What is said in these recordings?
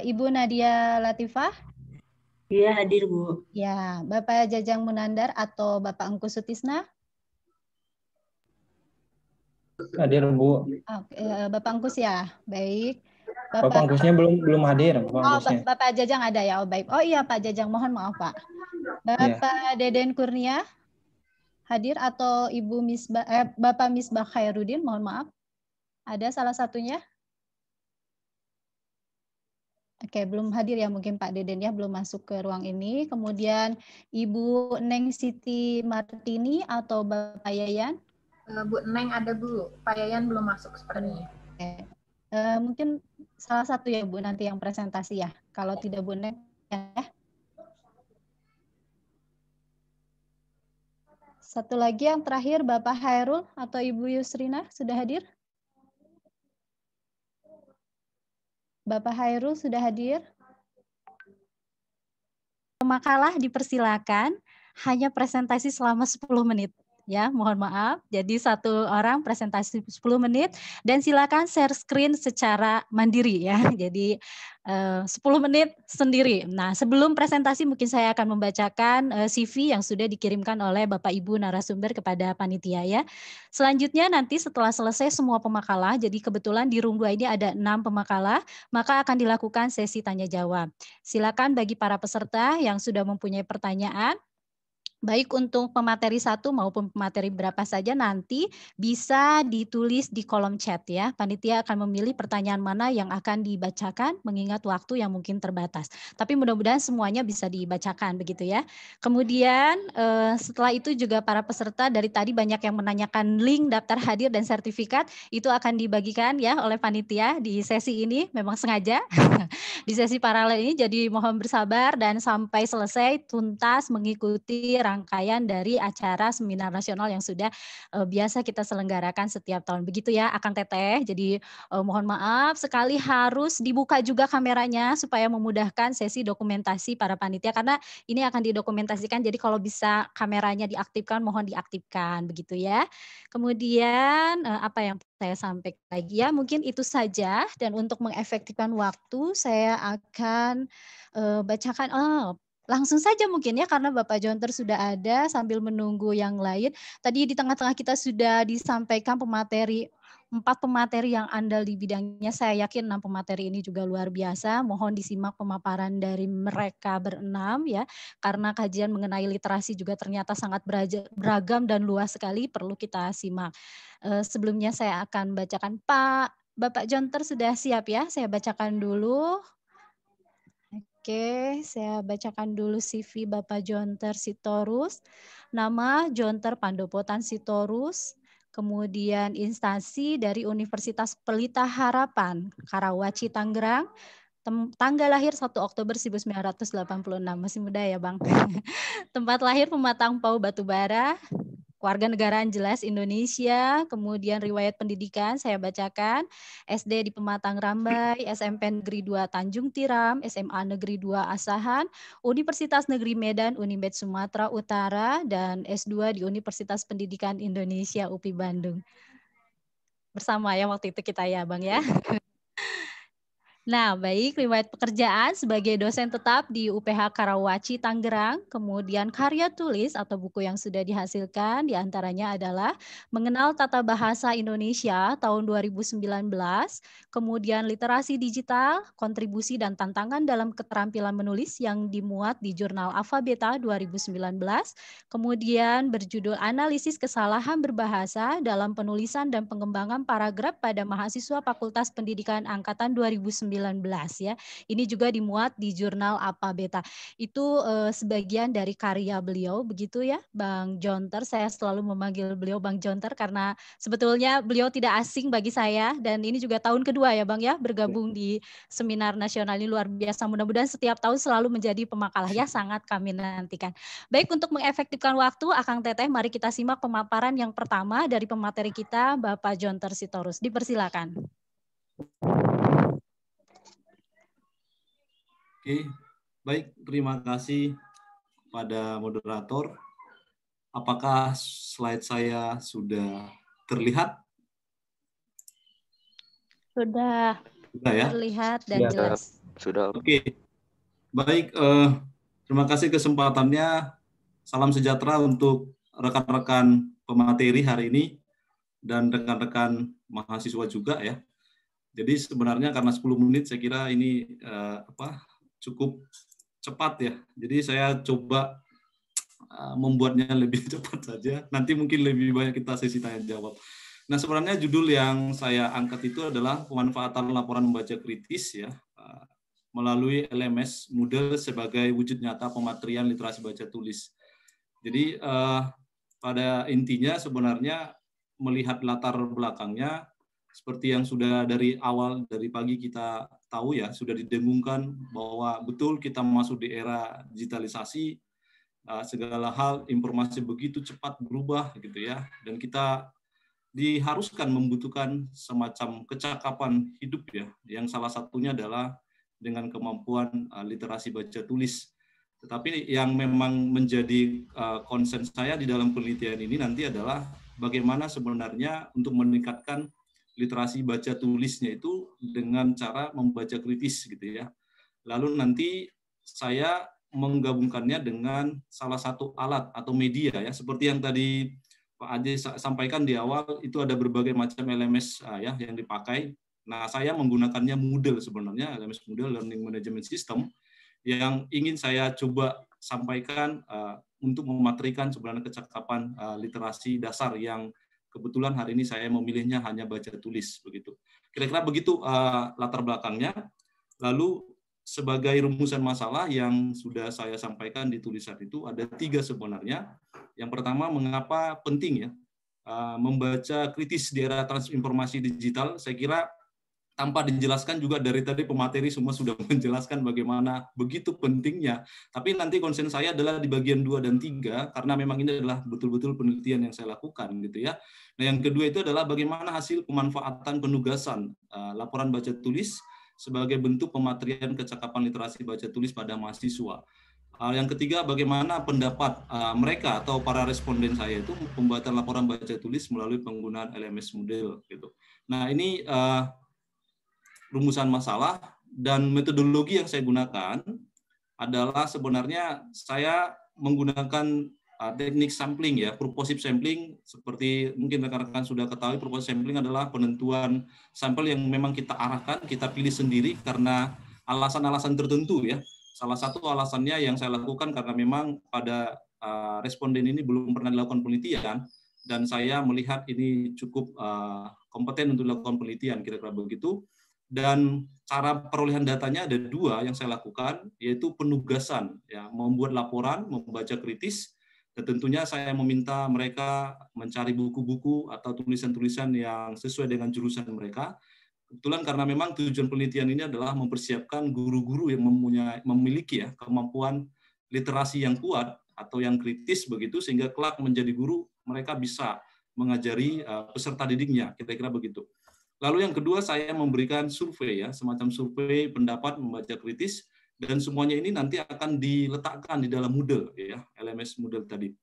Ibu Nadia Latifah? Iya, hadir, Bu. Ya, Bapak Jajang Munandar atau Bapak Engku Sutisna? Hadir, Bu. Oke, Bapak Engkus ya, baik. Bapak Engkusnya belum hadir, Bapak Oh, Engkusnya. Bapak Jajang ada ya, oh baik. Oh iya Pak Jajang, mohon maaf Pak. Ya. Bapak Deden Kurnia hadir atau Bapak Misbah Khairuddin, mohon maaf. Ada salah satunya? Oke, belum hadir ya mungkin Pak Deden ya, belum masuk ke ruang ini. Kemudian Ibu Neng Siti Martini atau Bapak Yayan? Bu Neng ada Bu, Pak Yayan belum masuk sepertinya. Oke. Mungkin salah satu ya Bu nanti yang presentasi ya. Kalau tidak Bu Neng ya. Satu lagi yang terakhir Bapak Hairul atau Ibu Yusrina sudah hadir? Bapak Hairul sudah hadir? Makalah dipersilakan, hanya presentasi selama 10 menit. Ya, mohon maaf. Jadi satu orang presentasi 10 menit dan silakan share screen secara mandiri ya. Jadi 10 menit sendiri. Nah, sebelum presentasi mungkin saya akan membacakan CV yang sudah dikirimkan oleh Bapak Ibu narasumber kepada panitia ya. Selanjutnya nanti setelah selesai semua pemakalah, jadi kebetulan di room 2 ini ada 6 pemakalah, maka akan dilakukan sesi tanya jawab. Silakan bagi para peserta yang sudah mempunyai pertanyaan, baik untuk pemateri 1 maupun pemateri berapa saja nanti bisa ditulis di kolom chat ya. Panitia akan memilih pertanyaan mana yang akan dibacakan mengingat waktu yang mungkin terbatas. Tapi mudah-mudahan semuanya bisa dibacakan begitu ya. Kemudian setelah itu juga para peserta dari tadi banyak yang menanyakan link daftar hadir dan sertifikat itu akan dibagikan ya oleh panitia di sesi ini, memang sengaja di sesi paralel ini, jadi mohon bersabar dan sampai selesai tuntas mengikuti rangkaian dari acara seminar nasional yang sudah biasa kita selenggarakan setiap tahun. Begitu ya Akang Teteh. Jadi mohon maaf sekali harus dibuka juga kameranya supaya memudahkan sesi dokumentasi para panitia karena ini akan didokumentasikan. Jadi kalau bisa kameranya diaktifkan mohon diaktifkan begitu ya. Kemudian apa yang saya sampaikan lagi ya mungkin itu saja dan untuk mengefektifkan waktu saya akan bacakan langsung saja mungkin ya karena Bapak Jonter sudah ada sambil menunggu yang lain. Tadi di tengah-tengah kita sudah disampaikan 4 pemateri yang andal di bidangnya. Saya yakin 6 pemateri ini juga luar biasa. Mohon disimak pemaparan dari mereka berenam ya. Karena kajian mengenai literasi juga ternyata sangat beragam dan luas sekali perlu kita simak. Sebelumnya saya akan bacakan Bapak Jonter sudah siap ya? Saya bacakan dulu. Oke, saya bacakan dulu CV Bapak Jonter Sitorus. Nama Jonter Pandopotan Sitorus. Kemudian instansi dari Universitas Pelita Harapan, Karawaci, Tangerang. Tanggal lahir 1 Oktober 1986. Masih muda ya Bang. Tempat lahir Pematang Pau, Batubara. Warga negaraan jelas Indonesia, kemudian riwayat pendidikan saya bacakan, SD di Pematang Rambai, SMP Negeri 2 Tanjung Tiram, SMA Negeri 2 Asahan, Universitas Negeri Medan, Unimed Sumatera Utara, dan S2 di Universitas Pendidikan Indonesia UPI Bandung. Bersama ya waktu itu kita ya Bang ya. Nah, baik, riwayat pekerjaan sebagai dosen tetap di UPH Karawaci, Tangerang, kemudian karya tulis atau buku yang sudah dihasilkan diantaranya adalah Mengenal Tata Bahasa Indonesia tahun 2019, kemudian Literasi Digital, Kontribusi dan Tantangan dalam Keterampilan Menulis yang dimuat di Jurnal Alfabeta 2019, kemudian berjudul Analisis Kesalahan Berbahasa dalam Penulisan dan Pengembangan Paragraf pada Mahasiswa Fakultas Pendidikan Angkatan 2019 ya. Ini juga dimuat di jurnal Alfabeta. Itu sebagian dari karya beliau begitu ya, Bang Jonter. Saya selalu memanggil beliau Bang Jonter karena sebetulnya beliau tidak asing bagi saya dan ini juga tahun kedua ya Bang ya bergabung di seminar nasional ini luar biasa. Mudah-mudahan setiap tahun selalu menjadi pemakalah ya, sangat kami nantikan. Baik, untuk mengefektifkan waktu Akang Teteh, mari kita simak pemaparan yang pertama dari pemateri kita Bapak Jonter Sitorus. Dipersilakan. Oke, baik, terima kasih pada moderator. Apakah slide saya sudah terlihat? Sudah Sudah ya? terlihat dan jelas. Sudah. Oke, baik. Terima kasih kesempatannya. Salam sejahtera untuk rekan-rekan pemateri hari ini dan rekan-rekan mahasiswa juga ya. Jadi sebenarnya karena 10 menit saya kira ini cukup cepat ya. Jadi saya coba membuatnya lebih cepat saja. Nanti mungkin lebih banyak kita sesi tanya jawab. Nah, sebenarnya judul yang saya angkat itu adalah pemanfaatan laporan membaca kritis ya melalui LMS Moodle sebagai wujud nyata pematerian literasi baca tulis. Jadi pada intinya sebenarnya melihat latar belakangnya seperti yang sudah dari awal dari pagi kita tahu ya, sudah didengungkan bahwa betul kita masuk di era digitalisasi, segala hal informasi begitu cepat berubah gitu ya, dan kita diharuskan membutuhkan semacam kecakapan hidup ya, yang salah satunya adalah dengan kemampuan literasi baca tulis. Tetapi yang memang menjadi concern saya di dalam penelitian ini nanti adalah bagaimana sebenarnya untuk meningkatkan literasi baca tulisnya itu dengan cara membaca kritis gitu ya. Lalu nanti saya menggabungkannya dengan salah satu alat atau media ya, seperti yang tadi Pak Aji sampaikan di awal, itu ada berbagai macam LMS ya yang dipakai. Nah, saya menggunakannya Moodle sebenarnya, LMS Moodle Learning Management System, yang ingin saya coba sampaikan untuk mematerikan sebenarnya kecakapan literasi dasar yang kebetulan hari ini saya memilihnya hanya baca tulis begitu. Kira-kira begitu latar belakangnya. Lalu sebagai rumusan masalah yang sudah saya sampaikan di tulisan itu ada 3 sebenarnya. Yang pertama, mengapa penting ya membaca kritis di era transformasi digital. Saya kira tanpa dijelaskan juga dari tadi pemateri semua sudah menjelaskan bagaimana begitu pentingnya. Tapi nanti konsen saya adalah di bagian 2 dan 3 karena memang ini adalah betul-betul penelitian yang saya lakukan gitu ya. Nah, yang kedua itu adalah bagaimana hasil pemanfaatan penugasan laporan baca tulis sebagai bentuk pematerian kecakapan literasi baca tulis pada mahasiswa. Yang ketiga, bagaimana pendapat mereka atau para responden saya itu pembuatan laporan baca tulis melalui penggunaan LMS Moodle gitu. Nah, ini rumusan masalah, dan metodologi yang saya gunakan adalah sebenarnya saya menggunakan teknik sampling ya, purposive sampling. Seperti mungkin rekan-rekan sudah ketahui, purposive sampling adalah penentuan sampel yang memang kita arahkan, kita pilih sendiri karena alasan-alasan tertentu ya. Salah satu alasannya yang saya lakukan karena memang pada responden ini belum pernah dilakukan penelitian, dan saya melihat ini cukup kompeten untuk dilakukan penelitian, kira-kira begitu. Dan cara perolehan datanya ada 2 yang saya lakukan, yaitu penugasan, ya, membuat laporan, membaca kritis, dan tentunya saya meminta mereka mencari buku-buku atau tulisan-tulisan yang sesuai dengan jurusan mereka. Kebetulan karena memang tujuan penelitian ini adalah mempersiapkan guru-guru yang memiliki ya kemampuan literasi yang kuat atau yang kritis begitu, sehingga kelak menjadi guru mereka bisa mengajari peserta didiknya, kira-kira begitu. Lalu yang kedua, saya memberikan survei ya, semacam survei pendapat membaca kritis, dan semuanya ini nanti akan diletakkan di dalam Moodle ya, LMS Moodle tadi.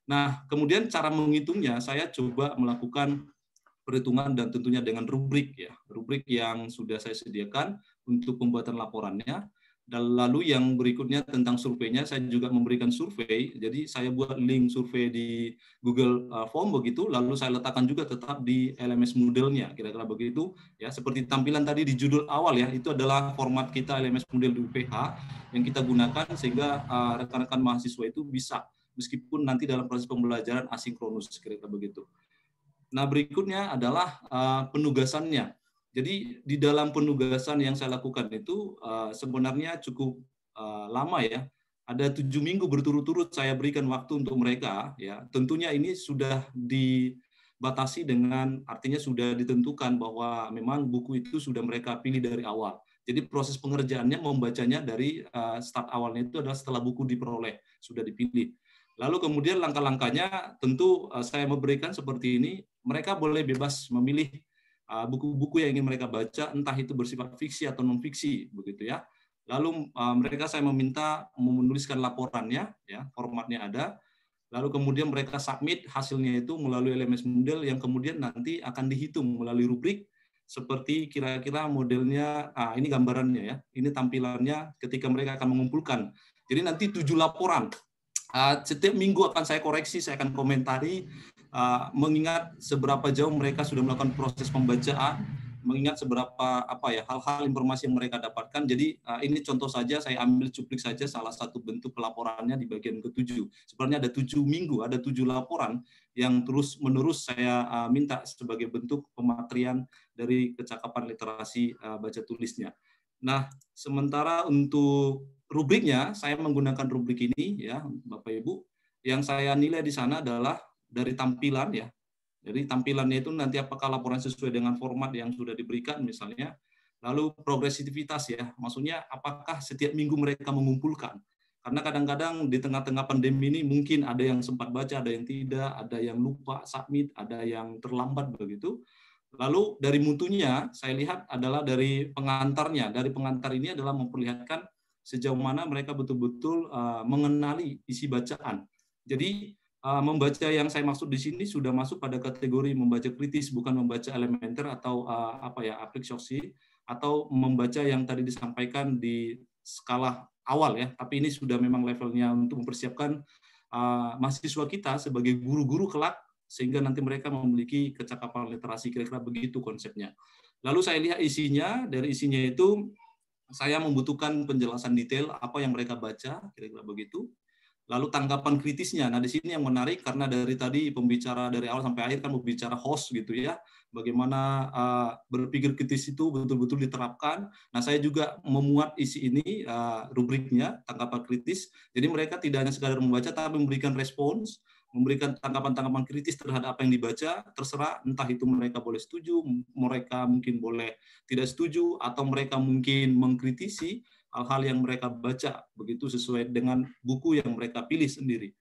Nah, kemudian cara menghitungnya saya coba melakukan perhitungan dan tentunya dengan rubrik ya, rubrik yang sudah saya sediakan untuk pembuatan laporannya. Dan lalu yang berikutnya tentang surveinya, saya juga memberikan survei. Jadi saya buat link survei di Google Form begitu, lalu saya letakkan juga tetap di LMS Moodle-nya, kira-kira begitu. Ya, seperti tampilan tadi di judul awal ya, itu adalah format kita LMS Moodle di UPH yang kita gunakan sehingga rekan-rekan mahasiswa itu bisa, meskipun nanti dalam proses pembelajaran asinkronus, kira-kira begitu. Nah, berikutnya adalah penugasannya. Jadi di dalam penugasan yang saya lakukan itu sebenarnya cukup lama ya. Ada 7 minggu berturut-turut saya berikan waktu untuk mereka. Ya, tentunya ini sudah dibatasi dengan, artinya sudah ditentukan bahwa memang buku itu sudah mereka pilih dari awal. Jadi proses pengerjaannya membacanya dari start awalnya itu adalah setelah buku diperoleh, sudah dipilih. Lalu kemudian langkah-langkahnya tentu saya memberikan seperti ini. Mereka boleh bebas memilih buku-buku yang ingin mereka baca, entah itu bersifat fiksi atau non-fiksi, begitu ya. Lalu mereka saya meminta menuliskan laporannya, ya, formatnya ada. Lalu kemudian mereka submit hasilnya itu melalui LMS Moodle yang kemudian nanti akan dihitung melalui rubrik seperti kira-kira modelnya, ini gambarannya ya, ini tampilannya ketika mereka akan mengumpulkan. Jadi nanti 7 laporan. Setiap minggu akan saya koreksi, saya akan komentari, mengingat seberapa jauh mereka sudah melakukan proses pembacaan, mengingat seberapa hal-hal informasi yang mereka dapatkan. Jadi ini contoh saja, saya ambil cuplik saja salah satu bentuk pelaporannya di bagian ke-7. Sebenarnya ada 7 minggu, ada 7 laporan yang terus-menerus saya minta sebagai bentuk pematrian dari kecakapan literasi baca tulisnya. Nah, sementara untuk rubriknya, saya menggunakan rubrik ini ya, Bapak Ibu. Yang saya nilai di sana adalah dari tampilan ya. Jadi tampilannya itu nanti apakah laporan sesuai dengan format yang sudah diberikan misalnya. Lalu progresivitas ya, maksudnya apakah setiap minggu mereka mengumpulkan. Karena kadang-kadang di tengah-tengah pandemi ini mungkin ada yang sempat baca, ada yang tidak, ada yang lupa submit, ada yang terlambat begitu. Lalu dari mutunya saya lihat adalah dari pengantarnya. Dari pengantar ini adalah memperlihatkan sejauh mana mereka betul-betul mengenali isi bacaan. Jadi membaca yang saya maksud di sini sudah masuk pada kategori membaca kritis, bukan membaca elementer atau aplikasi, atau membaca yang tadi disampaikan di skala awal ya. Tapi ini sudah memang levelnya untuk mempersiapkan mahasiswa kita sebagai guru-guru kelak, sehingga nanti mereka memiliki kecakapan literasi, kira-kira begitu konsepnya. Lalu saya lihat isinya, dari isinya itu saya membutuhkan penjelasan detail apa yang mereka baca, kira-kira begitu. Lalu tanggapan kritisnya. Nah, di sini yang menarik karena dari tadi pembicara dari awal sampai akhir kan berbicara host gitu ya. Bagaimana berpikir kritis itu betul-betul diterapkan. Nah, saya juga memuat isi ini rubriknya tanggapan kritis. Jadi mereka tidak hanya sekadar membaca tapi memberikan respons, memberikan tanggapan-tanggapan kritis terhadap apa yang dibaca, terserah entah itu mereka boleh setuju, mereka mungkin boleh tidak setuju, atau mereka mungkin mengkritisi hal-hal yang mereka baca begitu sesuai dengan buku yang mereka pilih sendiri.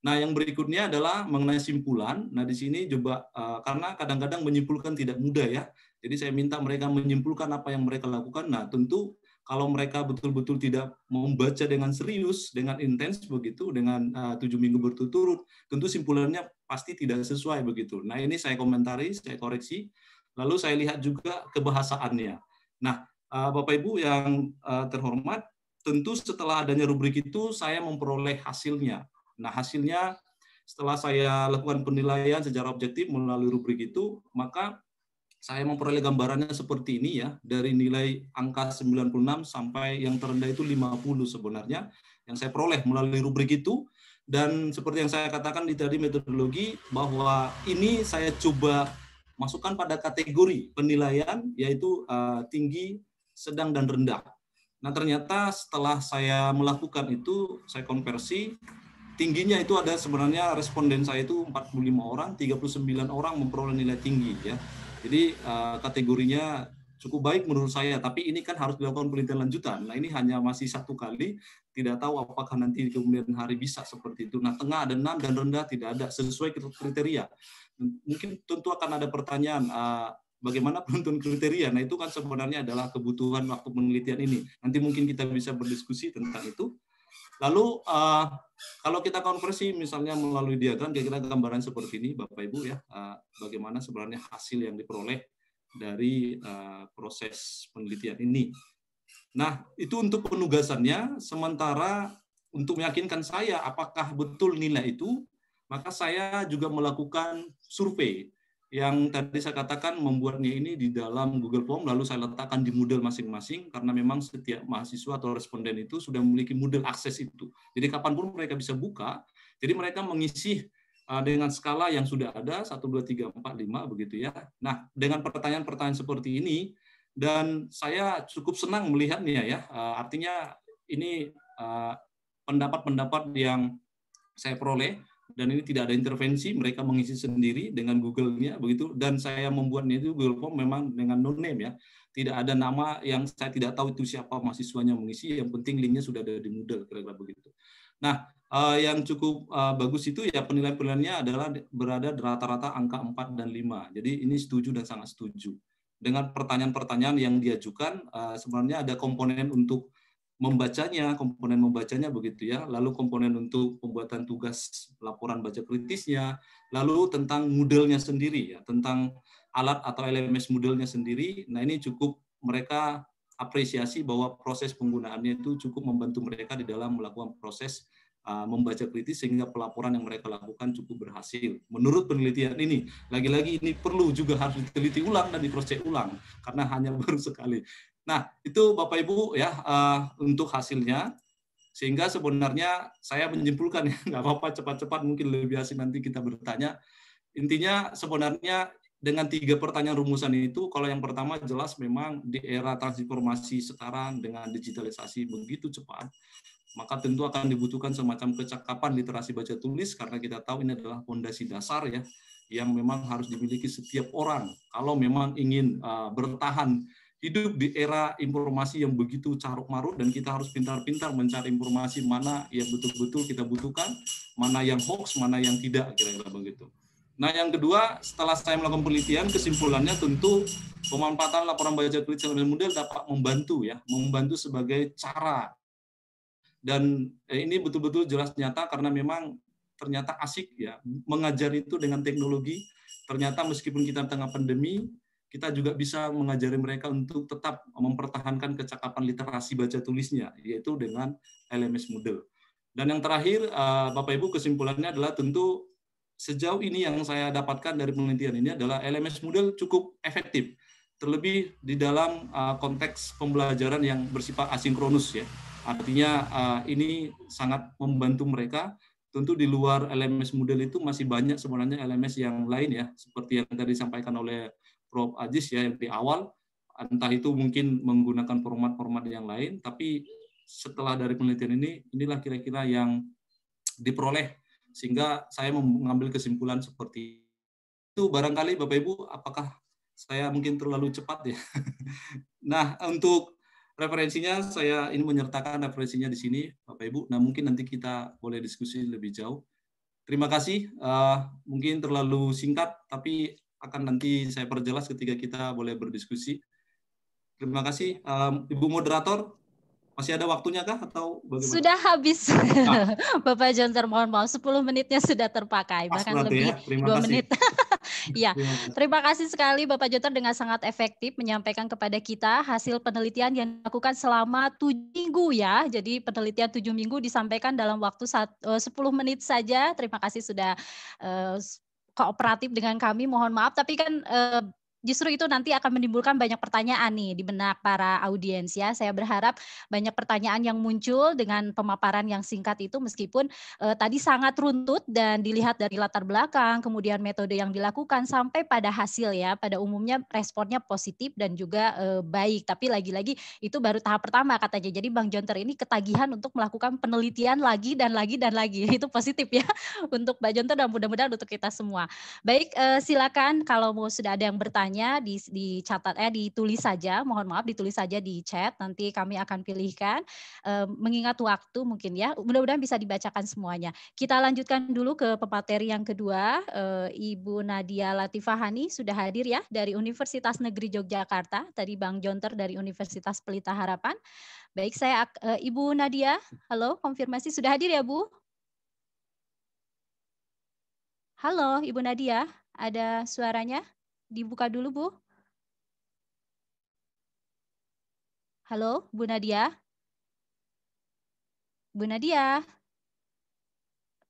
Nah, yang berikutnya adalah mengenai simpulan. Nah, di sini coba karena kadang-kadang menyimpulkan tidak mudah ya. Jadi saya minta mereka menyimpulkan apa yang mereka lakukan. Nah, tentu kalau mereka betul-betul tidak membaca dengan serius, dengan intens begitu, dengan 7 minggu berturut-turut, tentu simpulannya pasti tidak sesuai begitu. Nah, ini saya komentari, saya koreksi. Lalu saya lihat juga kebahasaannya. Nah, Bapak Ibu yang terhormat, tentu setelah adanya rubrik itu saya memperoleh hasilnya. Nah, hasilnya setelah saya lakukan penilaian secara objektif melalui rubrik itu, maka saya memperoleh gambarannya seperti ini ya, dari nilai angka 96 sampai yang terendah itu 50 sebenarnya yang saya peroleh melalui rubrik itu. Dan seperti yang saya katakan di tadi metodologi, bahwa ini saya coba masukkan pada kategori penilaian, yaitu tinggi, sedang, dan rendah. Nah, ternyata setelah saya melakukan itu, saya konversi, tingginya itu ada sebenarnya responden saya itu 45 orang, 39 orang memperoleh nilai tinggi ya. Jadi kategorinya cukup baik menurut saya, tapi ini kan harus dilakukan penelitian lanjutan. Nah, ini hanya masih 1 kali, tidak tahu apakah nanti di kemudian hari bisa seperti itu. Nah, tengah ada 6 dan rendah tidak ada, sesuai kriteria. Mungkin tentu akan ada pertanyaan, bagaimana penentuan kriteria? Nah, itu kan sebenarnya adalah kebutuhan waktu penelitian ini. Nanti mungkin kita bisa berdiskusi tentang itu. Lalu kalau kita konversi misalnya melalui diagram, kira-kira gambaran seperti ini, Bapak Ibu ya, bagaimana sebenarnya hasil yang diperoleh dari proses penelitian ini. Nah, itu untuk penugasannya. Sementara untuk meyakinkan saya apakah betul nilai itu, maka saya juga melakukan survei yang tadi saya katakan, membuatnya ini di dalam Google Form, lalu saya letakkan di Moodle masing-masing, karena memang setiap mahasiswa atau responden itu sudah memiliki Moodle akses itu. Jadi kapanpun mereka bisa buka, jadi mereka mengisi dengan skala yang sudah ada, 1, 2, 3, 4, 5, begitu ya. Nah, dengan pertanyaan-pertanyaan seperti ini, dan saya cukup senang melihatnya ya, artinya ini pendapat-pendapat yang saya peroleh, dan ini tidak ada intervensi, mereka mengisi sendiri dengan Google-nya begitu, dan saya membuatnya itu Google Form memang dengan no name ya, tidak ada nama yang saya tidak tahu itu siapa mahasiswanya mengisi, yang penting linknya sudah ada di Moodle, kira-kira begitu. Nah, yang cukup bagus itu ya penilaian-penilaiannya adalah berada di rata-rata angka 4 dan 5, jadi ini setuju dan sangat setuju. Dengan pertanyaan-pertanyaan yang diajukan, sebenarnya ada komponen untuk membacanya, komponen membacanya begitu ya, lalu komponen untuk pembuatan tugas laporan baca kritisnya, lalu tentang modelnya sendiri ya, tentang alat atau LMS modelnya sendiri. Nah, ini cukup mereka apresiasi bahwa proses penggunaannya itu cukup membantu mereka di dalam melakukan proses membaca kritis sehingga pelaporan yang mereka lakukan cukup berhasil. Menurut penelitian ini, lagi-lagi ini perlu juga harus diteliti ulang dan diproses ulang karena hanya baru sekali. Nah, itu Bapak Ibu ya untuk hasilnya. Sehingga sebenarnya saya menyimpulkan ya, nggak apa-apa cepat-cepat mungkin lebih asik nanti kita bertanya. Intinya sebenarnya dengan 3 pertanyaan rumusan itu, kalau yang pertama jelas memang di era transformasi sekarang dengan digitalisasi begitu cepat, maka tentu akan dibutuhkan semacam kecakapan literasi baca tulis karena kita tahu ini adalah fondasi dasar ya yang memang harus dimiliki setiap orang kalau memang ingin bertahan hidup di era informasi yang begitu caruk-marut, dan kita harus pintar-pintar mencari informasi mana yang betul-betul kita butuhkan, mana yang hoax, mana yang tidak, kira-kira begitu. Nah, yang kedua, setelah saya melakukan penelitian, kesimpulannya tentu pemanfaatan laporan baca tulis LMS model dapat membantu sebagai cara. Dan ini betul-betul jelas nyata karena memang ternyata asik ya mengajar itu dengan teknologi. Ternyata meskipun kita tengah pandemi, kita juga bisa mengajari mereka untuk tetap mempertahankan kecakapan literasi baca tulisnya, yaitu dengan LMS model. Dan yang terakhir, Bapak Ibu, kesimpulannya adalah tentu sejauh ini yang saya dapatkan dari penelitian ini adalah LMS model cukup efektif, terlebih di dalam konteks pembelajaran yang bersifat asinkronus ya. Artinya ini sangat membantu mereka. Tentu di luar LMS model itu masih banyak sebenarnya LMS yang lain ya, seperti yang tadi disampaikan oleh Prof. Aziz ya yang di awal, entah itu mungkin menggunakan format-format yang lain, tapi setelah dari penelitian ini, inilah kira-kira yang diperoleh, sehingga saya mengambil kesimpulan seperti itu. Barangkali Bapak Ibu, apakah saya mungkin terlalu cepat ya? Nah, untuk referensinya, saya ini menyertakan referensinya di sini, Bapak Ibu. Nah, mungkin nanti kita boleh diskusi lebih jauh. Terima kasih. Mungkin terlalu singkat, tapi akan nanti saya perjelas ketika kita boleh berdiskusi. Terima kasih. Ibu moderator, masih ada waktunya kah atau bagaimana? Sudah habis. Bapak Jontor, mohon maaf, 10 menitnya sudah terpakai, bahkan lebih ya. 2 menit. Ya, terima kasih sekali Bapak Jontor dengan sangat efektif menyampaikan kepada kita hasil penelitian yang dilakukan selama 7 minggu ya. Jadi penelitian 7 minggu disampaikan dalam waktu 10 menit saja. Terima kasih sudah kooperatif dengan kami. Mohon maaf, tapi kan justru itu nanti akan menimbulkan banyak pertanyaan nih di benak para audiens ya. Saya berharap banyak pertanyaan yang muncul dengan pemaparan yang singkat itu, meskipun tadi sangat runtut dan dilihat dari latar belakang, kemudian metode yang dilakukan sampai pada hasil ya. Pada umumnya responnya positif dan juga baik. Tapi lagi-lagi itu baru tahap pertama katanya. Jadi Bang Jontor ini ketagihan untuk melakukan penelitian lagi dan lagi dan lagi. Itu positif ya untuk Mbak Jontor dan mudah-mudahan untuk kita semua. Baik, silakan kalau mau sudah ada yang bertanya dicatat ditulis saja, mohon maaf ditulis saja di chat, nanti kami akan pilihkan mengingat waktu mungkin ya, mudah-mudahan bisa dibacakan semuanya. Kita lanjutkan dulu ke pemateri yang kedua. Ibu Nadia Latifahani sudah hadir ya dari Universitas Negeri Yogyakarta, tadi Bang Jontor dari Universitas Pelita Harapan. Baik, saya Ibu Nadia, halo, konfirmasi sudah hadir ya Bu? Halo Ibu Nadia, ada suaranya? Dibuka dulu, Bu. Halo, Bu Nadia. Bu Nadia.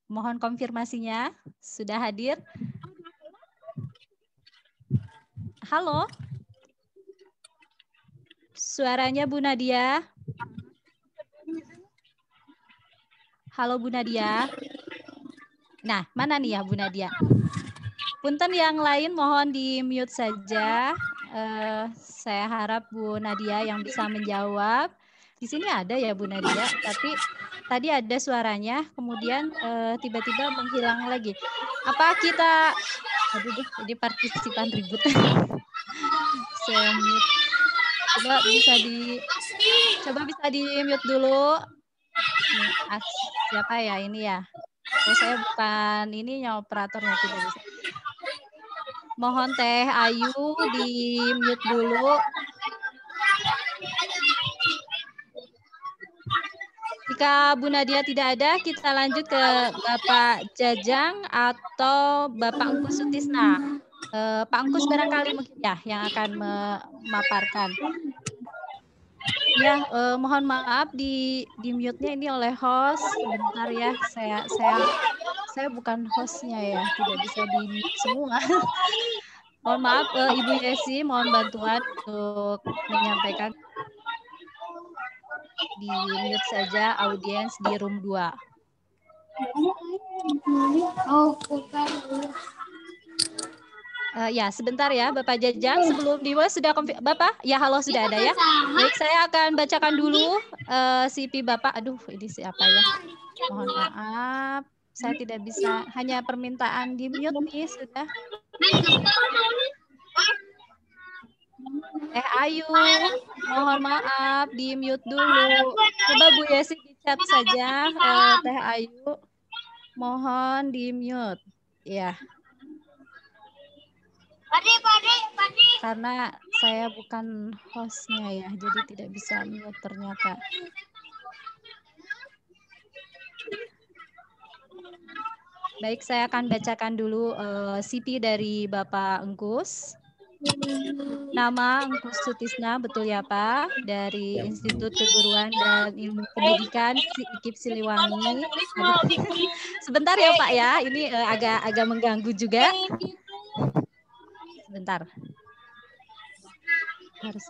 Mohon konfirmasinya. Sudah hadir? Halo. Suaranya Bu Nadia. Halo, Bu Nadia. Nah, mana nih ya Bu Nadia? Punten yang lain mohon di-mute saja. Saya harap Bu Nadia yang bisa menjawab. Di sini ada ya Bu Nadia, tapi tadi ada suaranya, kemudian tiba-tiba menghilang lagi. Apa kita, aduh jadi partisipan ribut. Saya mute. Coba bisa di-mute dulu. Ini, siapa ya ini ya? Oh, saya bukan ininya operatornya, tidak bisa. Mohon Teh Ayu di mute dulu. Jika Bu Nadia tidak ada, kita lanjut ke Bapak Jajang atau Bapak Engkus Sutisna. Pak Engkus barangkali mungkin ya yang akan memaparkan. Ya, mohon maaf di mute-nya ini oleh host. Sebentar ya, saya bukan hostnya ya, tidak bisa di mute semua. Mohon maaf, Ibu Yesi, mohon bantuan untuk menyampaikan. Di mute saja audiens di room 2. Ya, sebentar ya Bapak Jajang, sebelum sudah Bapak? Ya, halo sudah ada ya. Baik, saya akan bacakan dulu CV Bapak. Aduh, ini siapa ya? Mohon maaf, saya tidak bisa, hanya permintaan di mute nih sudah. Ayu, mohon maaf di mute dulu. Coba Bu Yesi di chat saja, Teh Ayu, mohon di mute. Ya. Karena saya bukan hostnya ya, jadi tidak bisa mute ternyata. Baik, saya akan bacakan dulu CV dari Bapak Engkus. Nama Engkus Sutisna, betul ya Pak? Dari Institut Keguruan dan Ilmu Pendidikan IKIP Siliwangi. Aduh. Sebentar ya Pak ya, ini agak mengganggu juga. Sebentar. Harus.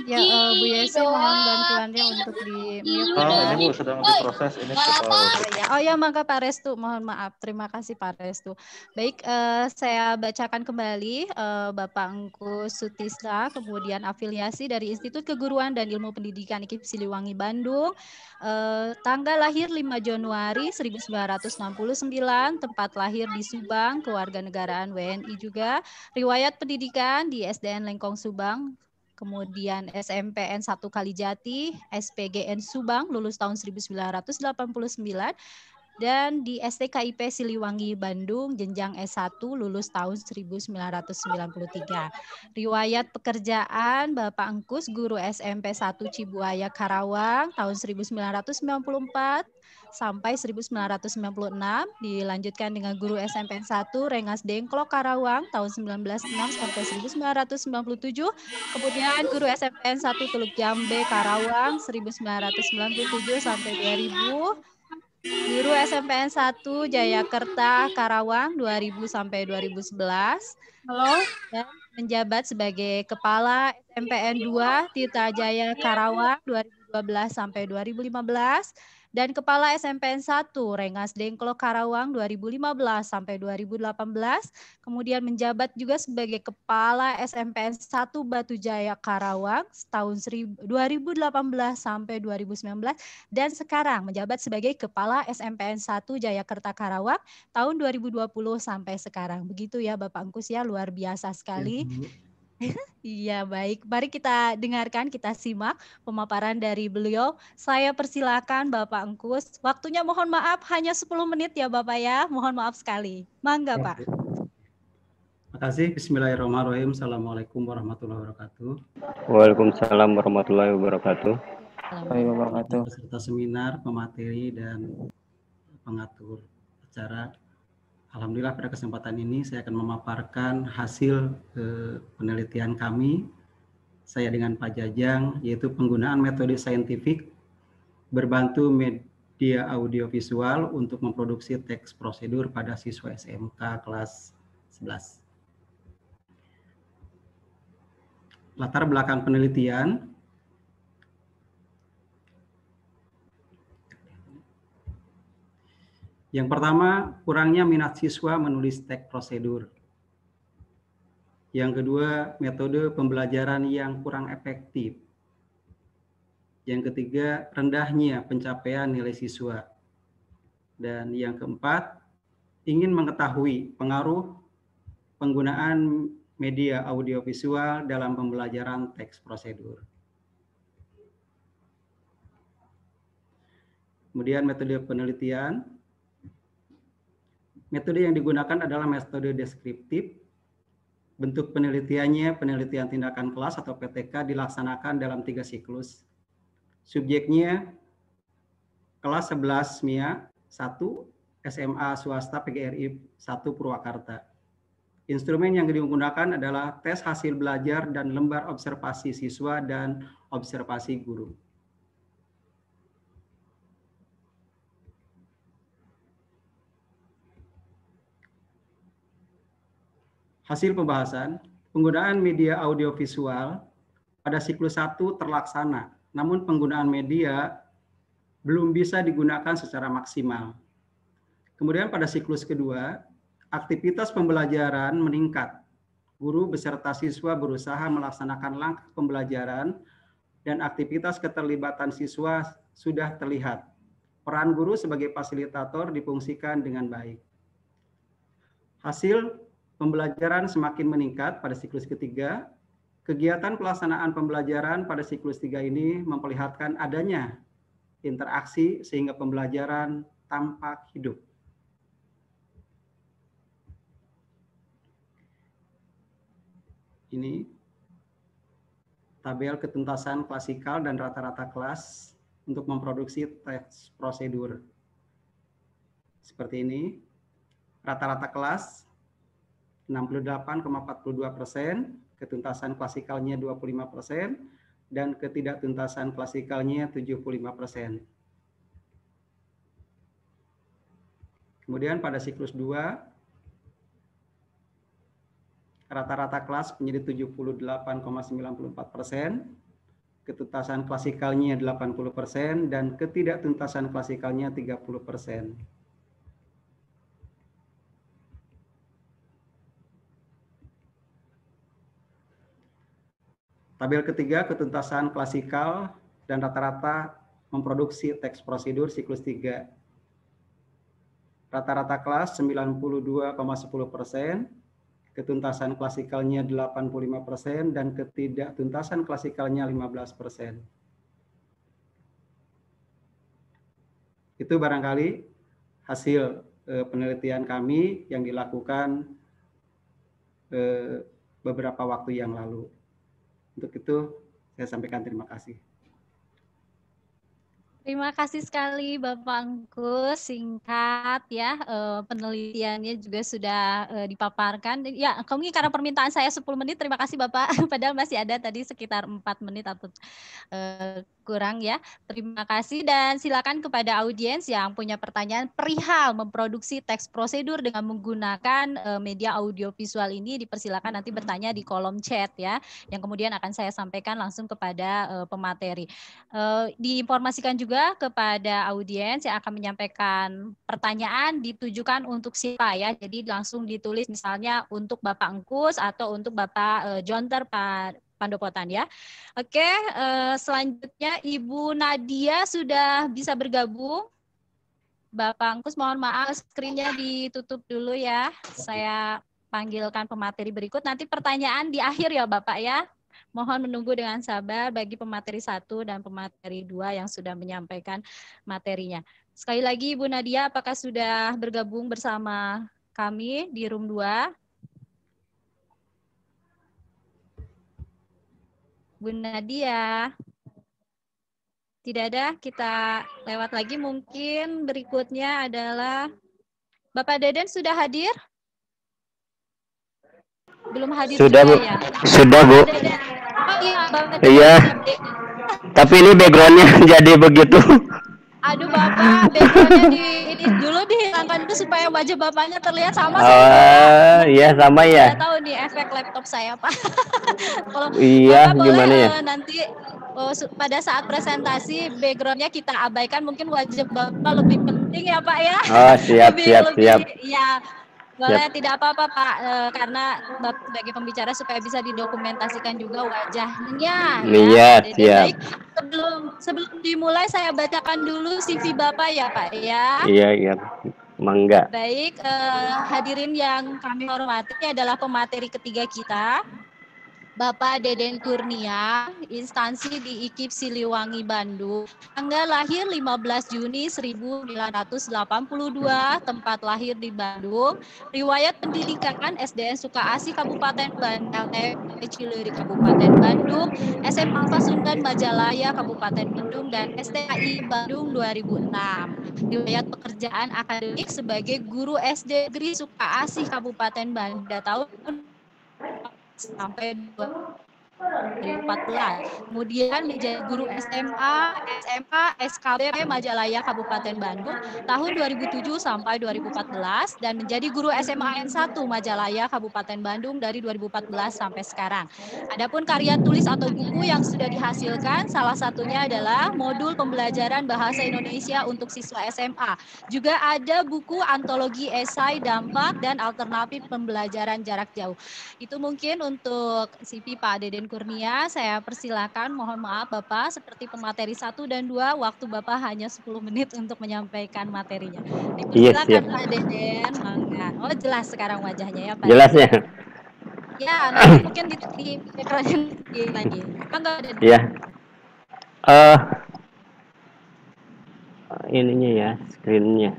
Ya, Bu Yesi mohon bantuannya untuk di mute. Ini Bu sedang diproses ini. Oh ya, maka Pak Restu, mohon maaf. Terima kasih Pak Restu. Baik, saya bacakan kembali Bapak Engkus Sutisna, kemudian afiliasi dari Institut Keguruan dan Ilmu Pendidikan IKIP Siliwangi Bandung. Tanggal lahir 5 Januari 1969, tempat lahir di Subang, kewarganegaraan WNI juga. Riwayat pendidikan di SDN Lengkong Subang, kemudian SMPN 1 Kalijati, SPGN Subang, lulus tahun 1989, dan di STKIP Siliwangi Bandung, jenjang S1, lulus tahun 1993. Riwayat pekerjaan Bapak Engkus, guru SMP 1 Cibuaya Karawang, tahun 1994 sampai 1996, dilanjutkan dengan guru SMPN 1 Rengas Dengklok Karawang tahun 1906 sampai 1997, kemudian guru SMPN 1 Teluk Jambe Karawang 1997 sampai 2000, guru SMPN 1 Jayakerta Karawang 2000 sampai 2011. Halo. Dan menjabat sebagai Kepala SMPN 2 Tirta Jaya Karawang 2012 sampai 2015. Dan Kepala SMPN 1 Rengas Dengklok Karawang 2015 sampai 2018, kemudian menjabat juga sebagai Kepala SMPN 1 Batu Jaya Karawang tahun 2018 sampai 2019, dan sekarang menjabat sebagai Kepala SMPN 1 Jayakerta Karawang tahun 2020 sampai sekarang. Begitu ya Bapak Engkus ya, luar biasa sekali. Iya, baik. Mari kita dengarkan, kita simak pemaparan dari beliau. Saya persilakan Bapak Engkus. Waktunya mohon maaf hanya 10 menit ya Bapak ya. Mohon maaf sekali. Mangga Pak. Terima kasih. Bismillahirrahmanirrahim. Assalamualaikum warahmatullahi wabarakatuh. Waalaikumsalam warahmatullahi wabarakatuh. Peserta seminar, pemateri, dan pengatur acara. Alhamdulillah pada kesempatan ini saya akan memaparkan hasil penelitian kami, saya dengan Pak Jajang, yaitu penggunaan metode saintifik berbantu media audiovisual untuk memproduksi teks prosedur pada siswa SMK kelas 11. Latar belakang penelitian. Yang pertama, kurangnya minat siswa menulis teks prosedur. Yang kedua, metode pembelajaran yang kurang efektif. Yang ketiga, rendahnya pencapaian nilai siswa. Dan yang keempat, ingin mengetahui pengaruh penggunaan media audiovisual dalam pembelajaran teks prosedur. Kemudian metode penelitian. Metode yang digunakan adalah metode deskriptif. Bentuk penelitiannya penelitian tindakan kelas atau PTK dilaksanakan dalam 3 siklus. Subjeknya kelas 11 MIA 1 SMA swasta PGRI 1 Purwakarta. Instrumen yang digunakan adalah tes hasil belajar dan lembar observasi siswa dan observasi guru. Hasil pembahasan, penggunaan media audiovisual pada siklus 1 terlaksana, namun penggunaan media belum bisa digunakan secara maksimal. Kemudian pada siklus kedua, aktivitas pembelajaran meningkat. Guru beserta siswa berusaha melaksanakan langkah pembelajaran dan aktivitas keterlibatan siswa sudah terlihat. Peran guru sebagai fasilitator difungsikan dengan baik. Hasil pembelajaran semakin meningkat pada siklus ketiga. Kegiatan pelaksanaan pembelajaran pada siklus 3 ini memperlihatkan adanya interaksi sehingga pembelajaran tampak hidup. Ini tabel ketuntasan klasikal dan rata-rata kelas untuk memproduksi teks prosedur. Seperti ini, rata-rata kelas 68,42%, ketuntasan klasikalnya 25%, dan ketidaktuntasan klasikalnya 75%. Kemudian pada siklus 2, rata-rata kelas menjadi 78,94%, ketuntasan klasikalnya 80%, dan ketidaktuntasan klasikalnya 30%. Tabel ketiga, ketuntasan klasikal dan rata-rata memproduksi teks prosedur siklus 3. Rata-rata kelas 92,10%, ketuntasan klasikalnya 85%, dan ketidaktuntasan klasikalnya 15%. Itu barangkali hasil penelitian kami yang dilakukan beberapa waktu yang lalu. Untuk itu, saya sampaikan terima kasih. Terima kasih sekali Bapak Angkus, singkat ya, penelitiannya juga sudah dipaparkan. Ya, mungkin karena permintaan saya 10 menit, terima kasih Bapak, padahal masih ada tadi sekitar 4 menit atau kurang ya. Terima kasih dan silakan kepada audiens yang punya pertanyaan perihal memproduksi teks prosedur dengan menggunakan media audiovisual ini, dipersilakan nanti bertanya di kolom chat ya, yang kemudian akan saya sampaikan langsung kepada pemateri. Diinformasikan juga kepada audiens yang akan menyampaikan pertanyaan ditujukan untuk siapa ya, jadi langsung ditulis misalnya untuk Bapak Angkus atau untuk Bapak Jonter Pandopotan ya. Oke, selanjutnya Ibu Nadia sudah bisa bergabung. Bapak Angkus mohon maaf, skrinnya ditutup dulu ya. Saya panggilkan pemateri berikut. Nanti pertanyaan di akhir ya Bapak ya. Mohon menunggu dengan sabar bagi pemateri 1 dan pemateri 2 yang sudah menyampaikan materinya. Sekali lagi Ibu Nadia, apakah sudah bergabung bersama kami di room 2? Bu Nadia, tidak ada, kita lewat lagi. Mungkin berikutnya adalah Bapak Deden sudah hadir? Belum hadir sudah, juga, Bu. Ya? Sudah, Bu. Oh iya, Bapak Deden. Iya. Tapi ini backgroundnya jadi begitu. Aduh Bapak, backgroundnya ini dulu dihilangkan dulu supaya wajah Bapaknya terlihat sama Oh, saya. iya sama ya. Saya tahu nih efek laptop saya Pak. Kalau Iya, Bapak boleh gimana ya? nanti pada saat presentasi backgroundnya kita abaikan, mungkin wajah Bapak lebih penting ya Pak ya. Oh, siap, siap. Ya. Boleh, tidak apa-apa Pak, karena Bapak sebagai pembicara supaya bisa didokumentasikan juga wajahnya. Iya, ya. siap. Baik, sebelum dimulai saya bacakan dulu CV Bapak ya Pak ya. Iya, mangga. Baik, hadirin yang kami hormati, adalah pemateri ketiga kita. Bapak Deden Kurnia, instansi di IKIP Siliwangi, Bandung. Tanggal lahir 15 Juni 1982, tempat lahir di Bandung. Riwayat pendidikan SDN Sukaasih Kabupaten Bandung, Cileuri Kabupaten Bandung, SMA Pasundan Majalaya Kabupaten Bandung, dan STAI Bandung 2006. Riwayat pekerjaan akademik sebagai guru SD Negeri Sukaasih Kabupaten Bandung tahun sampai 2014. Kemudian menjadi guru SMA SKB Majalaya Kabupaten Bandung tahun 2007 sampai 2014, dan menjadi guru SMA N1 Majalaya Kabupaten Bandung dari 2014 sampai sekarang. Adapun karya tulis atau buku yang sudah dihasilkan, salah satunya adalah modul pembelajaran bahasa Indonesia untuk siswa SMA. Juga ada buku antologi esai dampak dan alternatif pembelajaran jarak jauh. Itu mungkin untuk CV Pak Deden Kurnia. Saya persilakan, mohon maaf Bapak, seperti pemateri 1 dan 2, waktu Bapak hanya 10 menit untuk menyampaikan materinya. Dipersilakan Pak Deden. Oh, jelas sekarang wajahnya ya Pak. Jelasnya. Ya, nanti mungkin di background lagi. Iya. Ininya ya, screen-nya.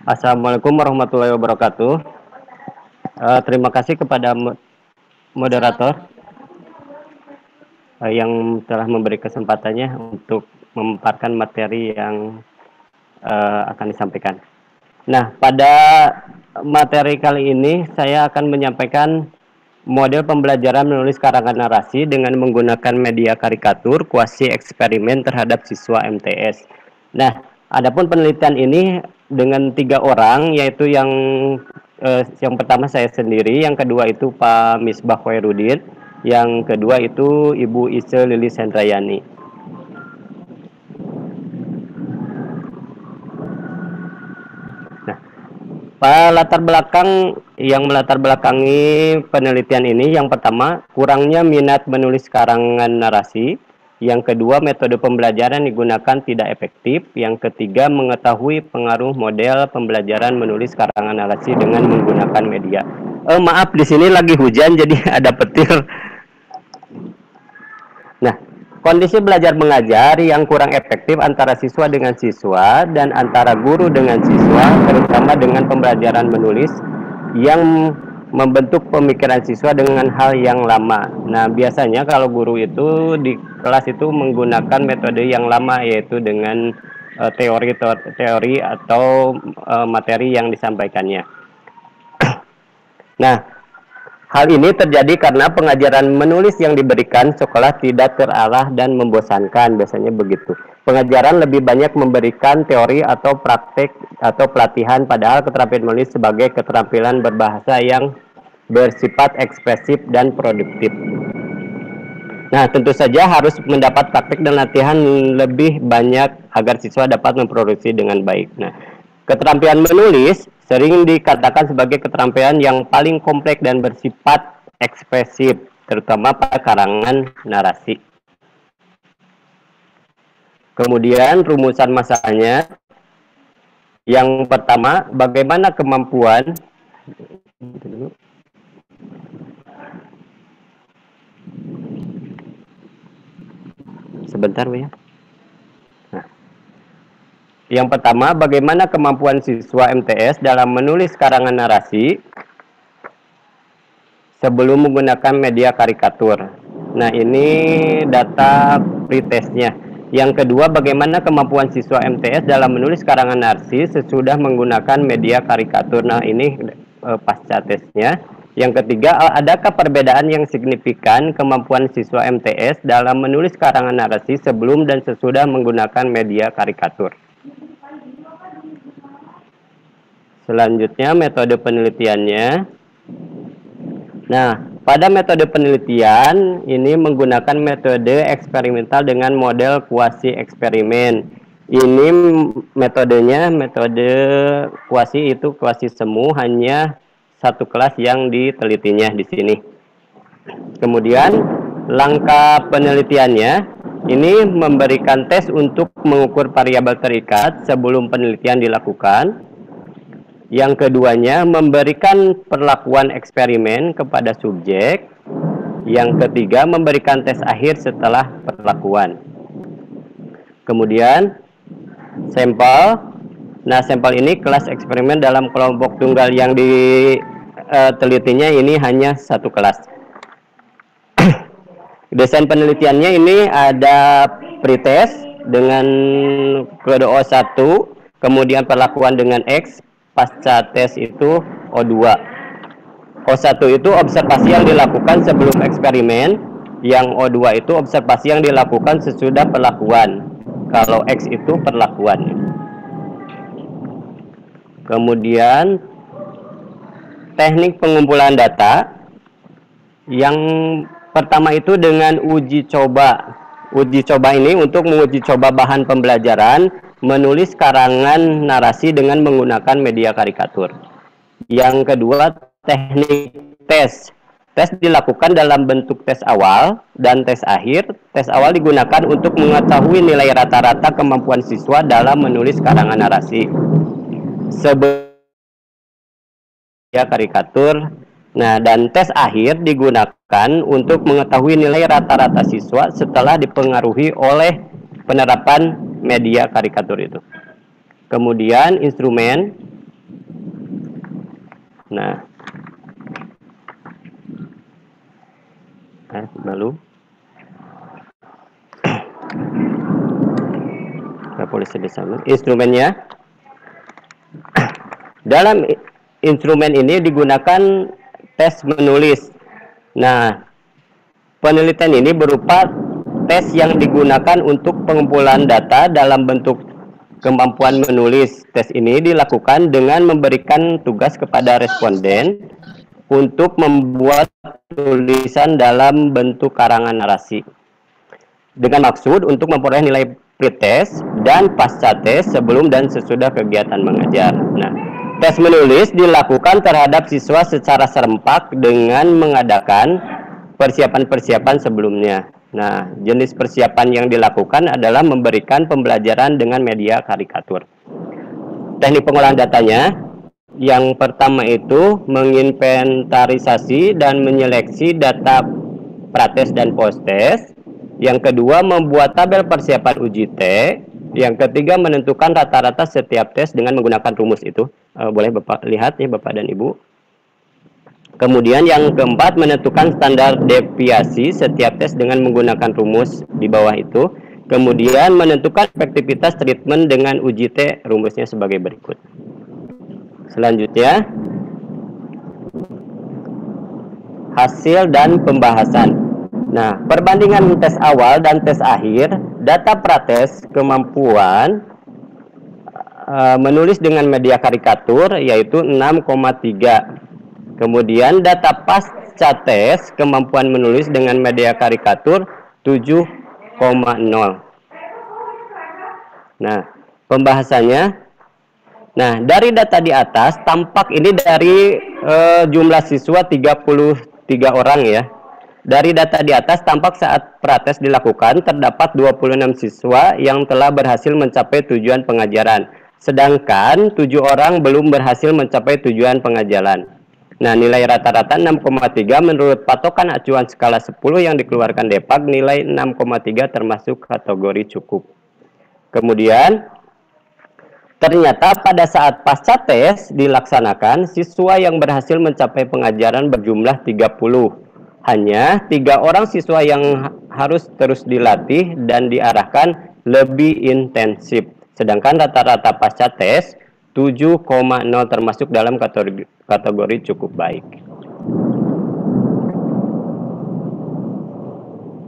Assalamualaikum warahmatullahi wabarakatuh. Terima kasih kepada moderator yang telah memberi kesempatannya untuk memaparkan materi yang akan disampaikan. Nah, pada materi kali ini saya akan menyampaikan model pembelajaran menulis karangan narasi dengan menggunakan media karikatur kuasi eksperimen terhadap siswa MTS. Nah, adapun penelitian ini dengan 3 orang, yaitu yang pertama saya sendiri, yang kedua itu Pak Misbah Khairuddin, yang kedua itu Ibu Ise Lilis Hendrayani. Nah, latar belakang yang melatar belakangi penelitian ini, yang pertama, kurangnya minat menulis karangan narasi. Yang kedua, metode pembelajaran digunakan tidak efektif. Yang ketiga, mengetahui pengaruh model pembelajaran menulis karangan narasi dengan menggunakan media. Maaf, di sini lagi hujan, jadi ada petir. Nah, kondisi belajar mengajar yang kurang efektif antara siswa dengan siswa dan antara guru dengan siswa, terutama dengan pembelajaran menulis yang membentuk pemikiran siswa dengan hal yang lama. Nah, biasanya kalau guru itu di kelas itu menggunakan metode yang lama, yaitu dengan teori atau materi yang disampaikannya. Nah, hal ini terjadi karena pengajaran menulis yang diberikan sekolah tidak terarah dan membosankan, biasanya begitu. Pengajaran lebih banyak memberikan teori atau praktek atau pelatihan, padahal keterampilan menulis sebagai keterampilan berbahasa yang bersifat ekspresif dan produktif. Nah, tentu saja harus mendapat praktek dan latihan lebih banyak agar siswa dapat memproduksi dengan baik. Nah, keterampilan menulis sering dikatakan sebagai keterampilan yang paling kompleks dan bersifat ekspresif, terutama pada karangan narasi. Kemudian rumusan masalahnya. Yang pertama, bagaimana kemampuan sebentar ya. Nah, yang pertama, bagaimana kemampuan siswa MTS dalam menulis karangan narasi. sebelum menggunakan media karikatur. Nah, ini data pretestnya. Yang kedua, bagaimana kemampuan siswa MTS dalam menulis karangan narasi sesudah menggunakan media karikatur. Nah, ini pasca tesnya. Yang ketiga, adakah perbedaan yang signifikan kemampuan siswa MTS dalam menulis karangan narasi sebelum dan sesudah menggunakan media karikatur? Selanjutnya, metode penelitiannya. Nah, pada metode penelitian ini menggunakan metode eksperimental dengan model kuasi eksperimen. Ini metodenya, metode kuasi itu kuasi semu, hanya satu kelas yang ditelitinya di sini. Kemudian langkah penelitiannya ini memberikan tes untuk mengukur variabel terikat sebelum penelitian dilakukan. Yang keduanya memberikan perlakuan eksperimen kepada subjek. Yang ketiga memberikan tes akhir setelah perlakuan. Kemudian sampel. Nah, sampel ini kelas eksperimen dalam kelompok tunggal yang ditelitinya ini hanya satu kelas. Desain penelitiannya ini ada pretest dengan kode O1, kemudian perlakuan dengan X, pasca tes itu O2. O1 itu observasi yang dilakukan sebelum eksperimen, yang O2 itu observasi yang dilakukan sesudah perlakuan. Kalau X itu perlakuan. Kemudian teknik pengumpulan data yang pertama itu dengan uji coba. Uji coba ini untuk menguji coba bahan pembelajaran menulis karangan narasi dengan menggunakan media karikatur. Yang kedua, teknik tes. Tes dilakukan dalam bentuk tes awal dan tes akhir. Tes awal digunakan untuk mengetahui nilai rata-rata kemampuan siswa dalam menulis karangan narasi sebelum karikatur. Nah, dan tes akhir digunakan untuk mengetahui nilai rata-rata siswa setelah dipengaruhi oleh penerapan media karikatur itu. Kemudian instrumen. Nah, lalu polisi di sana. Instrumennya. Dalam instrumen ini digunakan tes menulis. Nah, penelitian ini berupa tes yang digunakan untuk pengumpulan data dalam bentuk kemampuan menulis. Tes ini dilakukan dengan memberikan tugas kepada responden untuk membuat tulisan dalam bentuk karangan narasi. Dengan maksud untuk memperoleh nilai pretest dan pasca tes sebelum dan sesudah kegiatan mengajar. Nah, tes menulis dilakukan terhadap siswa secara serempak dengan mengadakan persiapan-persiapan sebelumnya. Nah, jenis persiapan yang dilakukan adalah memberikan pembelajaran dengan media karikatur. Teknik pengolahan datanya, yang pertama itu menginventarisasi dan menyeleksi data prates dan postes. Yang kedua, membuat tabel persiapan uji T. Yang ketiga, menentukan rata-rata setiap tes dengan menggunakan rumus itu. Boleh Bapak lihat ya, Bapak dan Ibu. Kemudian yang keempat, menentukan standar deviasi setiap tes dengan menggunakan rumus di bawah itu. Kemudian menentukan efektivitas treatment dengan uji T, rumusnya sebagai berikut. Selanjutnya, hasil dan pembahasan. Nah, perbandingan tes awal dan tes akhir, data prates kemampuan menulis dengan media karikatur yaitu 6,3. Kemudian data pasca tes kemampuan menulis dengan media karikatur 7,0. Nah, pembahasannya. Nah, dari data di atas tampak ini dari jumlah siswa 33 orang ya. Dari data di atas tampak saat prates dilakukan terdapat 26 siswa yang telah berhasil mencapai tujuan pengajaran. Sedangkan 7 orang belum berhasil mencapai tujuan pengajaran. Nah, nilai rata-rata 6,3 menurut patokan acuan skala 10 yang dikeluarkan DEPAG, nilai 6,3 termasuk kategori cukup. Kemudian, Ternyata pada saat pasca tes dilaksanakan, siswa yang berhasil mencapai pengajaran berjumlah 30. Hanya 3 orang siswa yang harus terus dilatih dan diarahkan lebih intensif. Sedangkan rata-rata pasca tes 7,0 termasuk dalam kategori cukup baik.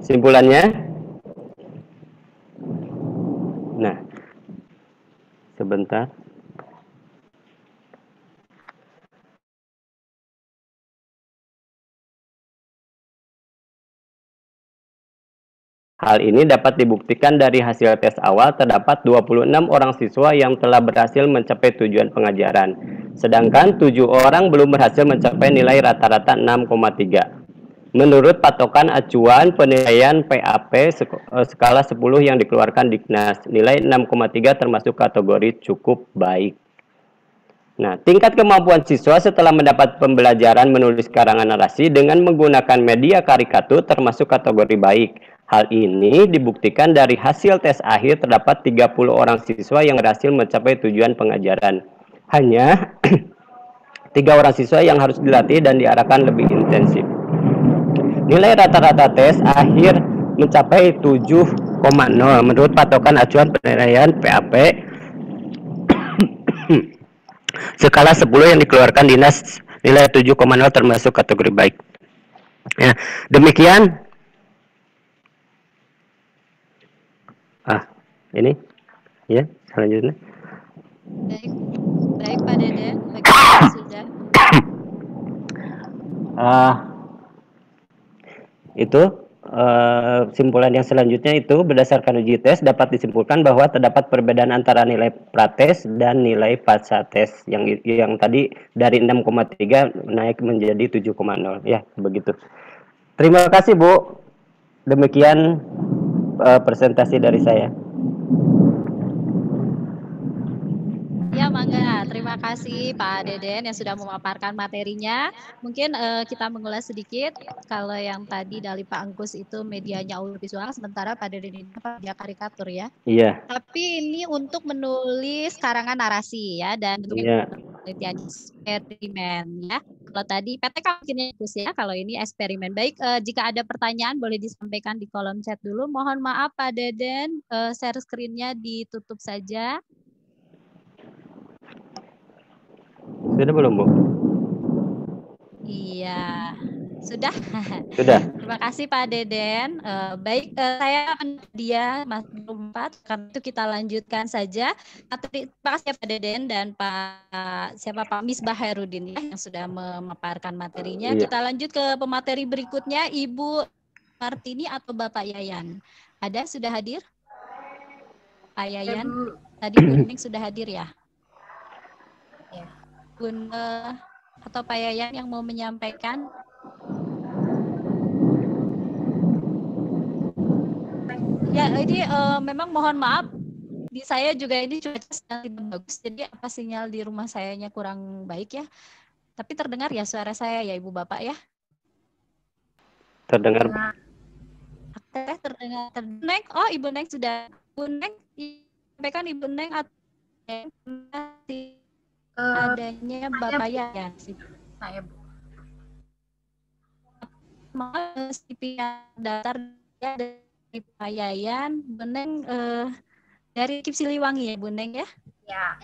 Simpulannya, nah, sebentar. Hal ini dapat dibuktikan dari hasil tes awal terdapat 26 orang siswa yang telah berhasil mencapai tujuan pengajaran. Sedangkan 7 orang belum berhasil mencapai nilai rata-rata 6,3. Menurut patokan acuan penilaian PAP skala 10 yang dikeluarkan Diknas, nilai 6,3 termasuk kategori cukup baik. Nah, tingkat kemampuan siswa setelah mendapat pembelajaran menulis karangan narasi dengan menggunakan media karikatur termasuk kategori baik. Hal ini dibuktikan dari hasil tes akhir terdapat 30 orang siswa yang berhasil mencapai tujuan pengajaran. Hanya 3 orang siswa yang harus dilatih dan diarahkan lebih intensif. Nilai rata-rata tes akhir mencapai 7,0 menurut patokan acuan penilaian PAP skala 10 yang dikeluarkan Dinas, nilai 7,0 termasuk kategori baik. Ya, demikian. Ini ya, selanjutnya. Baik Pak Deden, bagaimana sudah? Itu simpulan yang selanjutnya itu berdasarkan uji tes dapat disimpulkan bahwa terdapat perbedaan antara nilai prates dan nilai pasca tes yang tadi dari 6,3 naik menjadi 7,0 ya, begitu. Terima kasih Bu. Demikian presentasi dari saya. Ya, mangga. Terima kasih Pak Deden yang sudah memaparkan materinya. Mungkin kita mengulas sedikit. Kalau yang tadi dari Pak Angkus itu medianya audiovisual, sementara Pak Deden ini media karikatur ya. Iya. Tapi ini untuk menulis karangan narasi ya, dan Iya. penelitian eksperimen ya. Kalau tadi PTK mungkin ya, kalau ini eksperimen. Baik, jika ada pertanyaan boleh disampaikan di kolom chat dulu. Mohon maaf Pak Deden, share screen-nya ditutup saja. Sudah belum, Bu? Iya, sudah. Sudah. Terima kasih Pak Deden. Baik, saya dia Mas 4, karena itu kita lanjutkan saja. Terima kasih Pak Deden dan Pak Misbah Hairudin ya, yang sudah memaparkan materinya. Iya. Kita lanjut ke pemateri berikutnya, Ibu Martini atau Bapak Yayan. Ada sudah hadir? Pak Yayan, tadi Bu Ning sudah hadir ya? Ya. Bunda atau Pak Yayan yang mau menyampaikan? Ya, ini memang mohon maaf, di saya juga ini cuaca sedang tidak bagus, jadi apa sinyal di rumah sayanya kurang baik ya. Tapi terdengar ya suara saya ya Ibu Bapak ya? Terdengar. Terdengar. Neng, oh Ibu Neng sudah. Bu Neng, sampaikan Ibu Neng atau adanya Bapak Yayan. Saya Bu. CV datar dari Pak Yayan, Bu Neng dari Kip Siliwangi ya Bu Neng ya? Ya.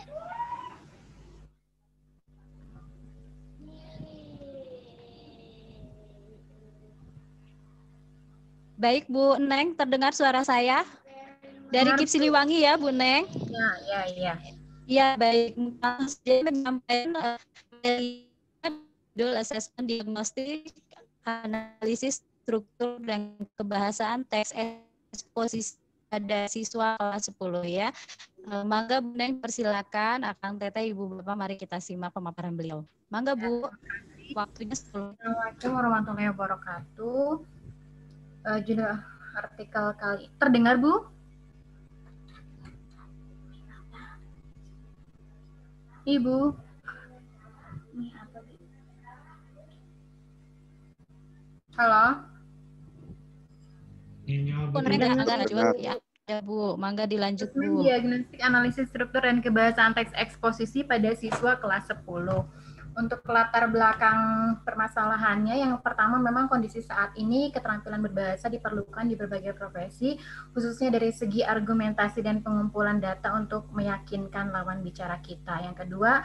Baik Bu Neng, terdengar suara saya? Dari Kip Siliwangi ya Bu Neng? Ya. Ya baik, saya menyampaikan dari modul asesmen diagnostik, analisis struktur dan kebahasaan teks eksposisi pada siswa kelas 10 ya. Mangga Bu Neng persilakan, Akang Teteh, Ibu Bapak, mari kita simak pemaparan beliau. Mangga Bu, waktunya 10. Assalamualaikum warahmatullahi wabarakatuh. Judul artikel kali terdengar Bu? Ibu. Halo. Bu Neng agak juga ya. Ya Bu, mangga dilanjut Asesmen Bu. diagnostik analisis struktur dan kebahasaan teks eksposisi pada siswa kelas 10. Untuk latar belakang permasalahannya, yang pertama memang kondisi saat ini keterampilan berbahasa diperlukan di berbagai profesi, khususnya dari segi argumentasi dan pengumpulan data untuk meyakinkan lawan bicara kita. Yang kedua,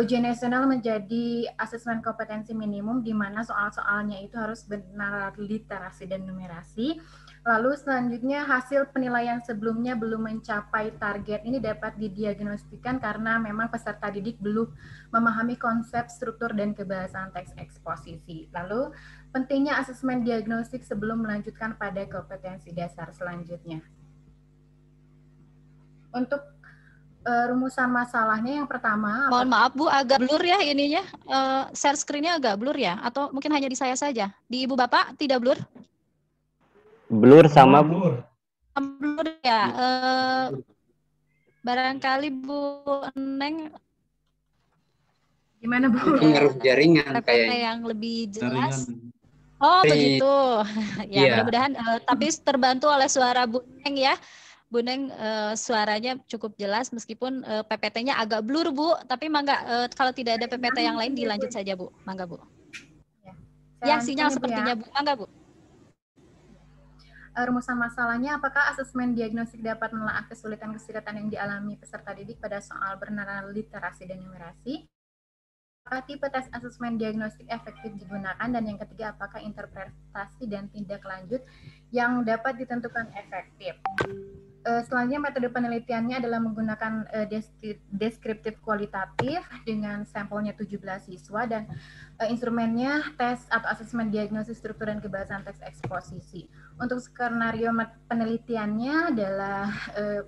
ujian nasional menjadi asesmen kompetensi minimum di mana soal-soalnya itu harus benar literasi dan numerasi. Lalu selanjutnya hasil penilaian sebelumnya belum mencapai target ini dapat didiagnostikan karena memang peserta didik belum memahami konsep, struktur, dan kebahasaan teks eksposisi. Lalu pentingnya asesmen diagnostik sebelum melanjutkan pada kompetensi dasar selanjutnya. Untuk rumusan masalahnya yang pertama. Mohon maaf Bu, agak blur ya ininya, share screen-nya agak blur ya, atau mungkin hanya di saya saja. Di Ibu Bapak tidak blur? Blur sama Bu. Blur ya. Barangkali Bu Neng gimana Bu? Pengaruh jaringan PPT kayaknya. yang lebih jelas. Jaringan. Oh begitu. Ya Iya. mudah-mudahan tapi terbantu oleh suara Bu Neng ya. Bu Neng suaranya cukup jelas meskipun PPT-nya agak blur Bu. Tapi mangga kalau tidak ada PPT yang lain dilanjut saja Bu. Mangga Bu. Ya sinyal sepertinya Bu. Mangga Bu. Rumusan masalahnya, apakah asesmen diagnostik dapat menelaah kesulitan-kesulitan yang dialami peserta didik pada soal bernara literasi dan numerasi? Apakah tipe tes asesmen diagnostik efektif digunakan? Dan yang ketiga, apakah interpretasi dan tindak lanjut yang dapat ditentukan efektif? Selanjutnya metode penelitiannya adalah menggunakan deskriptif kualitatif dengan sampelnya 17 siswa dan instrumennya tes atau asesmen diagnosis struktur dan kebahasaan teks eksposisi. Untuk skenario penelitiannya adalah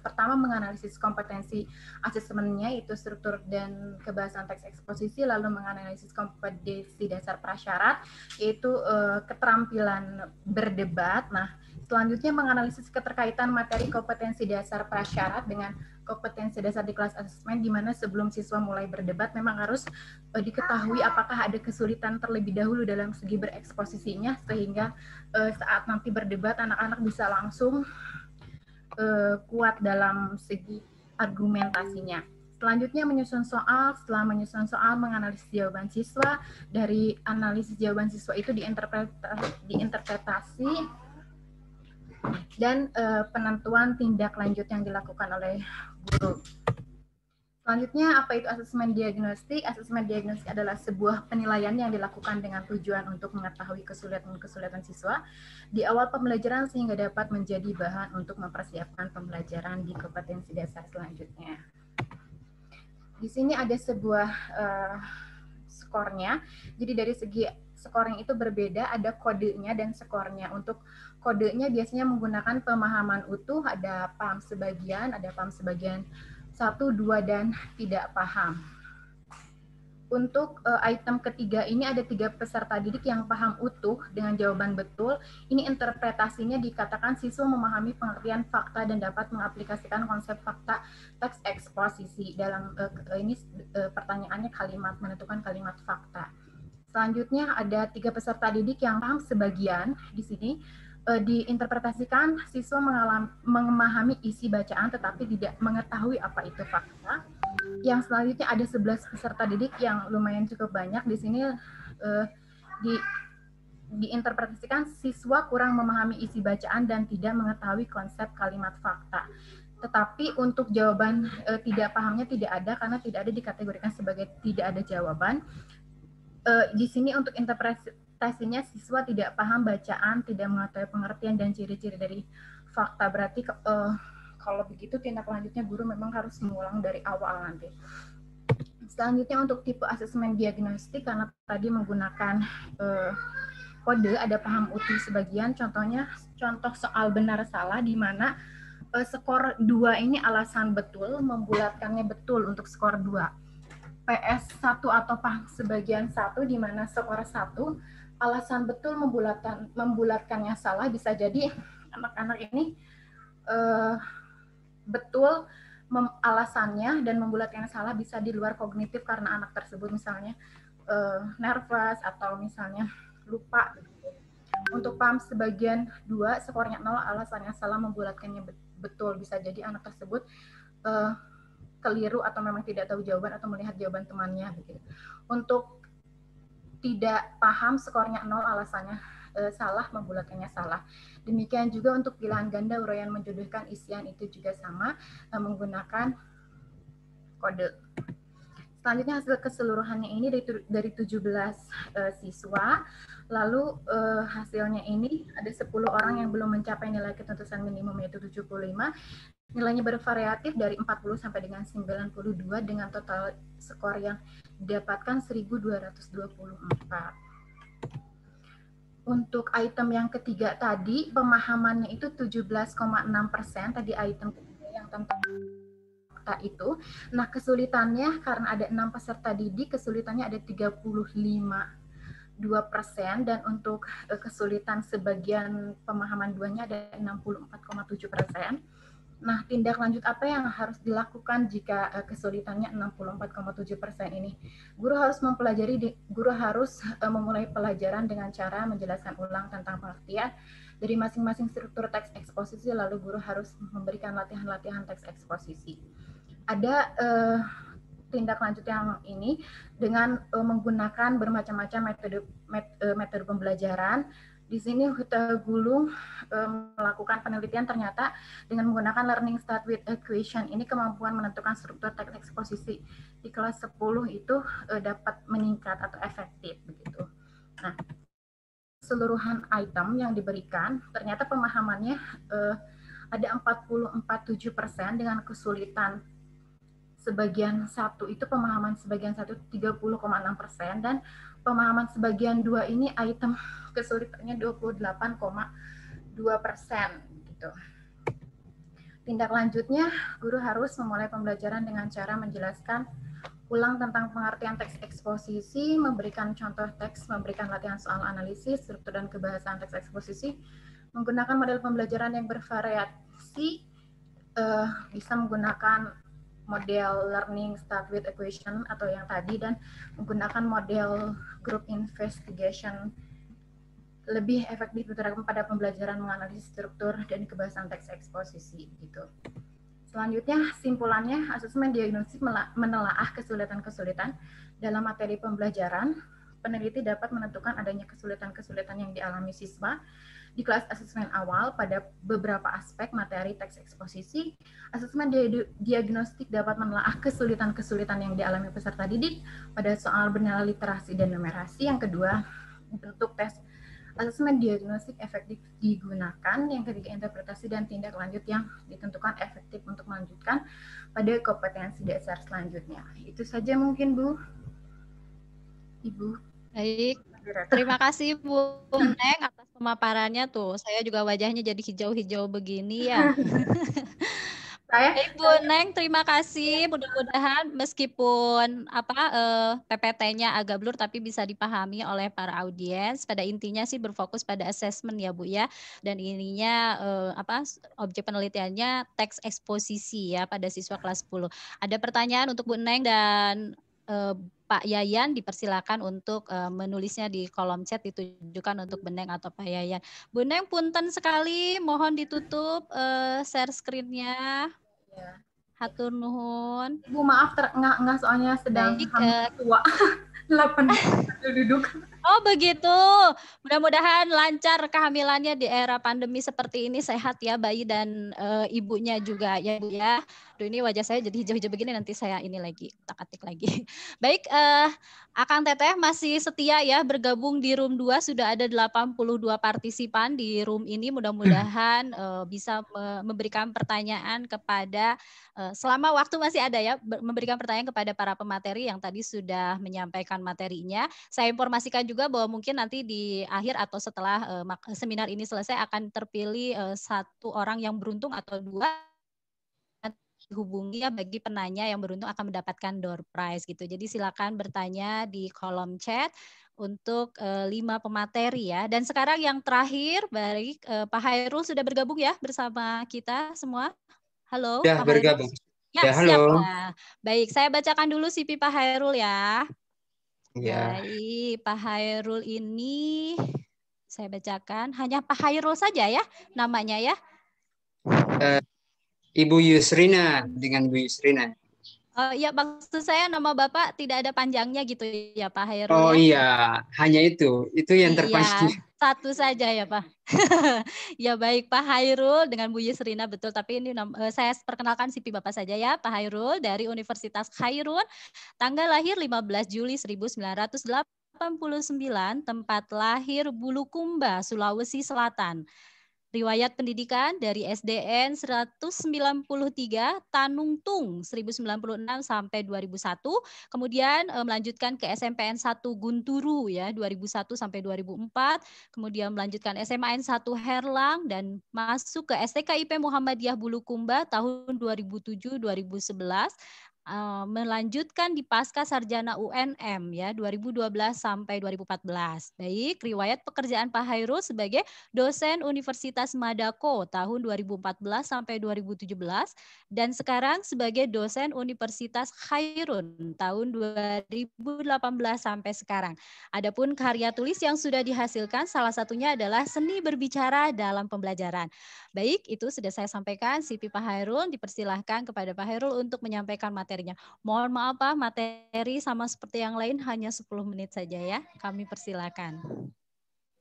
pertama menganalisis kompetensi asesmennya itu struktur dan kebahasaan teks eksposisi, lalu menganalisis kompetensi dasar prasyarat yaitu keterampilan berdebat. Nah, selanjutnya menganalisis keterkaitan materi kompetensi dasar prasyarat dengan kompetensi dasar di kelas asesmen, di mana sebelum siswa mulai berdebat memang harus diketahui apakah ada kesulitan terlebih dahulu dalam segi bereksposisinya, sehingga saat nanti berdebat anak-anak bisa langsung kuat dalam segi argumentasinya. Selanjutnya menyusun soal, setelah menyusun soal menganalisis jawaban siswa, dari analisis jawaban siswa itu diinterpretasi dan penentuan tindak lanjut yang dilakukan oleh guru. Selanjutnya, apa itu asesmen diagnostik? Asesmen diagnostik adalah sebuah penilaian yang dilakukan dengan tujuan untuk mengetahui kesulitan-kesulitan siswa di awal pembelajaran sehingga dapat menjadi bahan untuk mempersiapkan pembelajaran di kompetensi dasar selanjutnya. Di sini ada sebuah skornya. Jadi dari segi skornya itu berbeda, ada kodenya dan skornya. Untuk kodenya biasanya menggunakan pemahaman utuh, ada paham sebagian, 1, 2, dan tidak paham. Untuk item ketiga ini ada 3 peserta didik yang paham utuh dengan jawaban betul. Ini interpretasinya dikatakan siswa memahami pengertian fakta dan dapat mengaplikasikan konsep fakta teks eksposisi. Dalam ini pertanyaannya menentukan kalimat fakta. Selanjutnya ada 3 peserta didik yang paham sebagian. Di sini diinterpretasikan siswa memahami isi bacaan tetapi tidak mengetahui apa itu fakta. Yang selanjutnya ada 11 peserta didik yang lumayan cukup banyak. Di sini diinterpretasikan siswa kurang memahami isi bacaan dan tidak mengetahui konsep kalimat fakta. Tetapi untuk jawaban tidak pahamnya tidak ada karena tidak ada dikategorikan sebagai tidak ada jawaban. Di sini untuk interpretasinya siswa tidak paham bacaan, tidak mengetahui pengertian dan ciri-ciri dari fakta. Berarti kalau begitu tindak lanjutnya guru memang harus mengulang dari awal nanti. Selanjutnya untuk tipe asesmen diagnostik, karena tadi menggunakan kode, ada paham utuh sebagian. Contohnya contoh soal benar salah di mana skor 2 ini alasan betul, membulatkannya betul untuk skor 2. PS 1 atau paham sebagian 1 di mana skor 1 alasan betul membulatkannya salah, bisa jadi anak-anak ini betul alasannya dan membulatkannya salah bisa di luar kognitif karena anak tersebut misalnya nervous atau misalnya lupa. Untuk paham sebagian 2 skornya 0, alasannya salah, membulatkannya betul, bisa jadi anak tersebut keliru atau memang tidak tahu jawaban atau melihat jawaban temannya begitu. Untuk tidak paham skornya 0 alasannya salah, membulatkannya salah. Demikian juga untuk pilihan ganda uraian menjodohkan isian itu juga sama, menggunakan kode. Selanjutnya hasil keseluruhannya ini dari 17 siswa, lalu hasilnya ini ada 10 orang yang belum mencapai nilai ketuntutan minimum yaitu 75, nilainya bervariatif dari 40 sampai dengan 92 dengan total skor yang didapatkan 1224. Untuk item yang ketiga tadi, pemahamannya itu 17,6%, tadi item ketiga yang tentang fakta itu. Nah, kesulitannya karena ada 6 peserta didik, kesulitannya ada 35,2%, dan untuk kesulitan sebagian pemahaman 2-nya ada 64,7%. Nah, tindak lanjut apa yang harus dilakukan jika kesulitannya 64,7% ini? Guru harus memulai pelajaran dengan cara menjelaskan ulang tentang pengertian dari masing-masing struktur teks eksposisi, lalu guru harus memberikan latihan-latihan teks eksposisi. Ada tindak lanjut yang ini dengan menggunakan bermacam-macam metode pembelajaran. Di sini Huta Gulung melakukan penelitian, ternyata dengan menggunakan learning start with equation ini kemampuan menentukan struktur teks eksposisi di kelas 10 itu dapat meningkat atau efektif begitu. Nah, keseluruhan item yang diberikan ternyata pemahamannya ada 44,7% dengan kesulitan sebagian 1 itu pemahaman sebagian 1 30,6%, dan pemahaman sebagian 2 ini item kesulitannya 28,2% gitu. Tindak lanjutnya, guru harus memulai pembelajaran dengan cara menjelaskan ulang tentang pengertian teks eksposisi, memberikan contoh teks, memberikan latihan soal analisis, struktur dan kebahasaan teks eksposisi, menggunakan model pembelajaran yang bervariasi, bisa menggunakan model learning start with equation atau yang tadi, dan menggunakan model group investigation lebih efektif diterapkan pada pembelajaran menganalisis struktur dan kebahasaan teks eksposisi gitu. Selanjutnya, simpulannya, asesmen diagnostik menelaah kesulitan-kesulitan dalam materi pembelajaran. Peneliti dapat menentukan adanya kesulitan-kesulitan yang dialami siswa di kelas asesmen awal pada beberapa aspek materi teks eksposisi. Asesmen diagnostik dapat menelaah kesulitan-kesulitan yang dialami peserta didik pada soal bernilai literasi dan numerasi. Yang kedua, bentuk tes asesmen diagnostik efektif digunakan. Yang ketiga, interpretasi dan tindak lanjut yang ditentukan efektif untuk melanjutkan pada kompetensi dasar selanjutnya. Itu saja mungkin Bu. Ibu. Baik, terima kasih Bu Neng atas pemaparannya tuh. Saya juga wajahnya jadi hijau-hijau begini ya. Baik Bu Neng, terima kasih. Mudah-mudahan meskipun PPT-nya agak blur tapi bisa dipahami oleh para audiens. Pada intinya sih berfokus pada assessment ya Bu ya. Dan ininya objek penelitiannya teks eksposisi ya pada siswa kelas 10. Ada pertanyaan untuk Bu Neng dan Pak Yayan, dipersilakan untuk menulisnya di kolom chat, ditujukan untuk Bu Neng atau Pak Yayan. Bu Neng, punten sekali, mohon ditutup share screen-nya. Ya. Hatur nuhun. Bu, maaf nggak soalnya sedang tua. 8 duduk. Oh begitu, mudah-mudahan lancar kehamilannya di era pandemi seperti ini, sehat ya bayi dan ibunya juga ya Bu ya. Aduh, ini wajah saya jadi hijau-hijau begini, nanti saya ini lagi otak-atik lagi. Baik, Akang Teteh masih setia ya bergabung di room 2, sudah ada 82 partisipan di room ini, mudah-mudahan bisa memberikan pertanyaan kepada selama waktu masih ada ya, memberikan pertanyaan kepada para pemateri yang tadi sudah menyampaikan materinya. Saya informasikan juga bahwa mungkin nanti di akhir atau setelah seminar ini selesai akan terpilih 1 orang yang beruntung atau 2 hubungi ya, bagi penanya yang beruntung akan mendapatkan door prize gitu. Jadi silakan bertanya di kolom chat untuk 5 pemateri ya. Dan sekarang yang terakhir, baik Pak Hairul sudah bergabung ya bersama kita semua. Halo ya, Pak bergabung. Hairul. Ya, halo. siap ya. Baik, saya bacakan dulu CV Pak Hairul ya. Ya. Baik, Pak Hairul ini saya bacakan hanya Pak Hairul saja ya namanya ya. Ibu Yusrina, dengan Bu Yusrina. Ya, maksud saya nama Bapak tidak ada panjangnya gitu ya Pak Hairul Oh ya? iya, hanya itu yang terpanjang. Iya, satu saja ya Pak. Ya baik Pak Hairul dengan Bu Yusrina betul, tapi ini saya perkenalkan CV Bapak saja ya, Pak Hairul dari Universitas Khairun, tanggal lahir 15 Juli 1989, tempat lahir Bulukumba, Sulawesi Selatan. Riwayat pendidikan dari SDN 193 Tanung Tung 1096 sampai 2001, kemudian melanjutkan ke SMPN 1 Gunturu ya 2001 sampai 2004, kemudian melanjutkan SMAN 1 Herlang dan masuk ke STKIP Muhammadiyah Bulukumba tahun 2007-2011. Melanjutkan di Pasca Sarjana UNM ya 2012 sampai 2014. Baik, riwayat pekerjaan Pak Hairul sebagai dosen Universitas Madako tahun 2014 sampai 2017 dan sekarang sebagai dosen Universitas Khairun tahun 2018 sampai sekarang. Adapun karya tulis yang sudah dihasilkan salah satunya adalah Seni Berbicara dalam Pembelajaran. Baik, itu sudah saya sampaikan CV Pak Hairul, dipersilahkan kepada Pak Hairul untuk menyampaikan materinya. Mohon maaf Pak, materi sama seperti yang lain hanya 10 menit saja ya. Kami persilakan.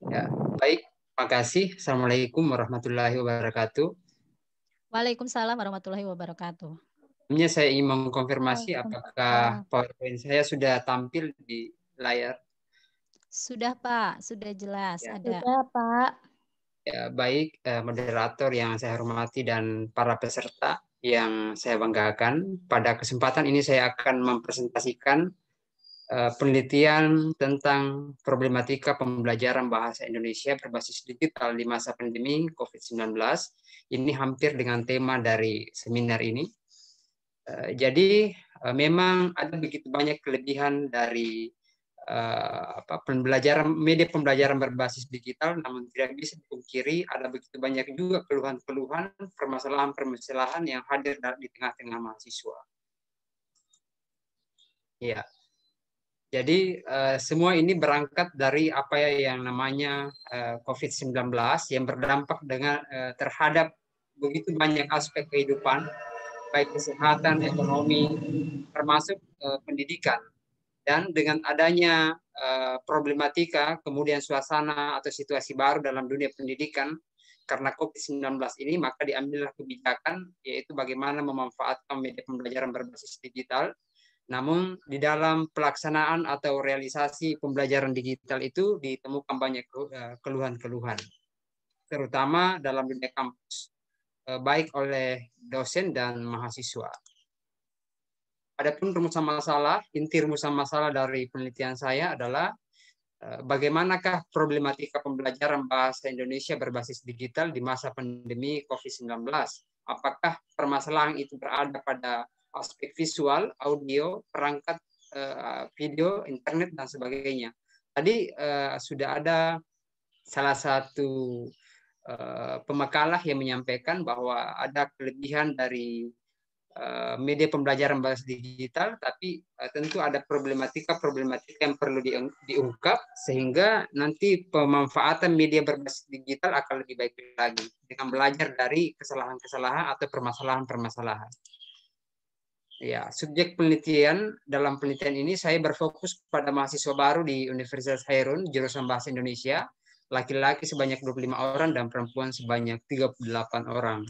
Ya, baik. Terima kasih. Assalamualaikum warahmatullahi wabarakatuh. Waalaikumsalam warahmatullahi wabarakatuh. Sebelumnya saya ingin mengkonfirmasi apakah PowerPoint saya sudah tampil di layar. Sudah Pak, sudah jelas. Ya. Ada. Sudah Pak. Ya, baik moderator yang saya hormati dan para peserta yang saya banggakan. Pada kesempatan ini saya akan mempresentasikan penelitian tentang problematika pembelajaran bahasa Indonesia berbasis digital di masa pandemi COVID-19. Ini hampir dengan tema dari seminar ini. Jadi memang ada begitu banyak kelebihan dari media pembelajaran berbasis digital, namun tidak bisa dipungkiri ada begitu banyak juga keluhan-keluhan, permasalahan-permasalahan yang hadir di tengah-tengah mahasiswa. Ya. Jadi semua ini berangkat dari apa yang namanya COVID-19 yang berdampak terhadap begitu banyak aspek kehidupan, baik kesehatan, ekonomi, termasuk pendidikan. Dan dengan adanya problematika, kemudian suasana atau situasi baru dalam dunia pendidikan karena COVID-19 ini, maka diambillah kebijakan yaitu bagaimana memanfaatkan media pembelajaran berbasis digital. Namun di dalam pelaksanaan atau realisasi pembelajaran digital itu ditemukan banyak keluhan-keluhan, terutama dalam dunia kampus, baik oleh dosen dan mahasiswa. Adapun inti rumusan masalah dari penelitian saya adalah bagaimanakah problematika pembelajaran bahasa Indonesia berbasis digital di masa pandemi COVID-19. Apakah permasalahan itu berada pada aspek visual, audio, perangkat video, internet, dan sebagainya. Tadi sudah ada salah satu pemakalah yang menyampaikan bahwa ada kelebihan dari media pembelajaran berbasis digital, tapi tentu ada problematika yang perlu diungkap sehingga nanti pemanfaatan media berbasis digital akan lebih baik lagi dengan belajar dari kesalahan-kesalahan atau permasalahan-permasalahan. Ya, subjek penelitian dalam penelitian ini saya berfokus pada mahasiswa baru di Universitas Khairun jurusan Bahasa Indonesia, laki-laki sebanyak 25 orang dan perempuan sebanyak 38 orang.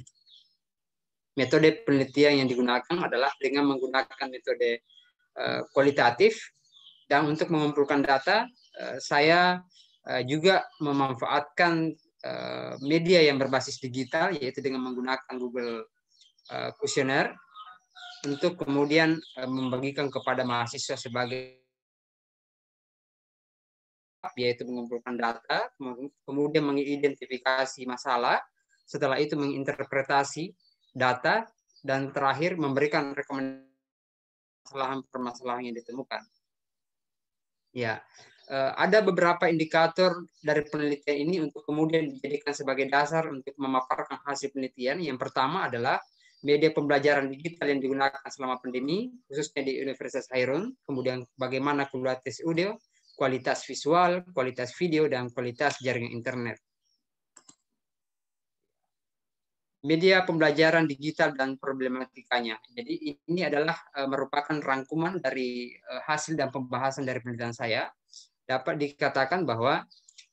Metode penelitian yang digunakan adalah dengan menggunakan metode kualitatif, dan untuk mengumpulkan data saya juga memanfaatkan media yang berbasis digital, yaitu dengan menggunakan Google Questionnaire untuk kemudian membagikan kepada mahasiswa sebagai, yaitu mengumpulkan data, kemudian mengidentifikasi masalah, setelah itu menginterpretasi data, dan terakhir memberikan rekomendasi permasalahan yang ditemukan. Ya, ada beberapa indikator dari penelitian ini untuk kemudian dijadikan sebagai dasar untuk memaparkan hasil penelitian. Yang pertama adalah media pembelajaran digital yang digunakan selama pandemi, khususnya di Universitas Khairun, kemudian bagaimana kualitas audio, kualitas visual, kualitas video, dan kualitas jaringan internet. media pembelajaran digital dan problematikanya. Jadi ini adalah merupakan rangkuman dari hasil dan pembahasan dari penelitian saya. Dapat dikatakan bahwa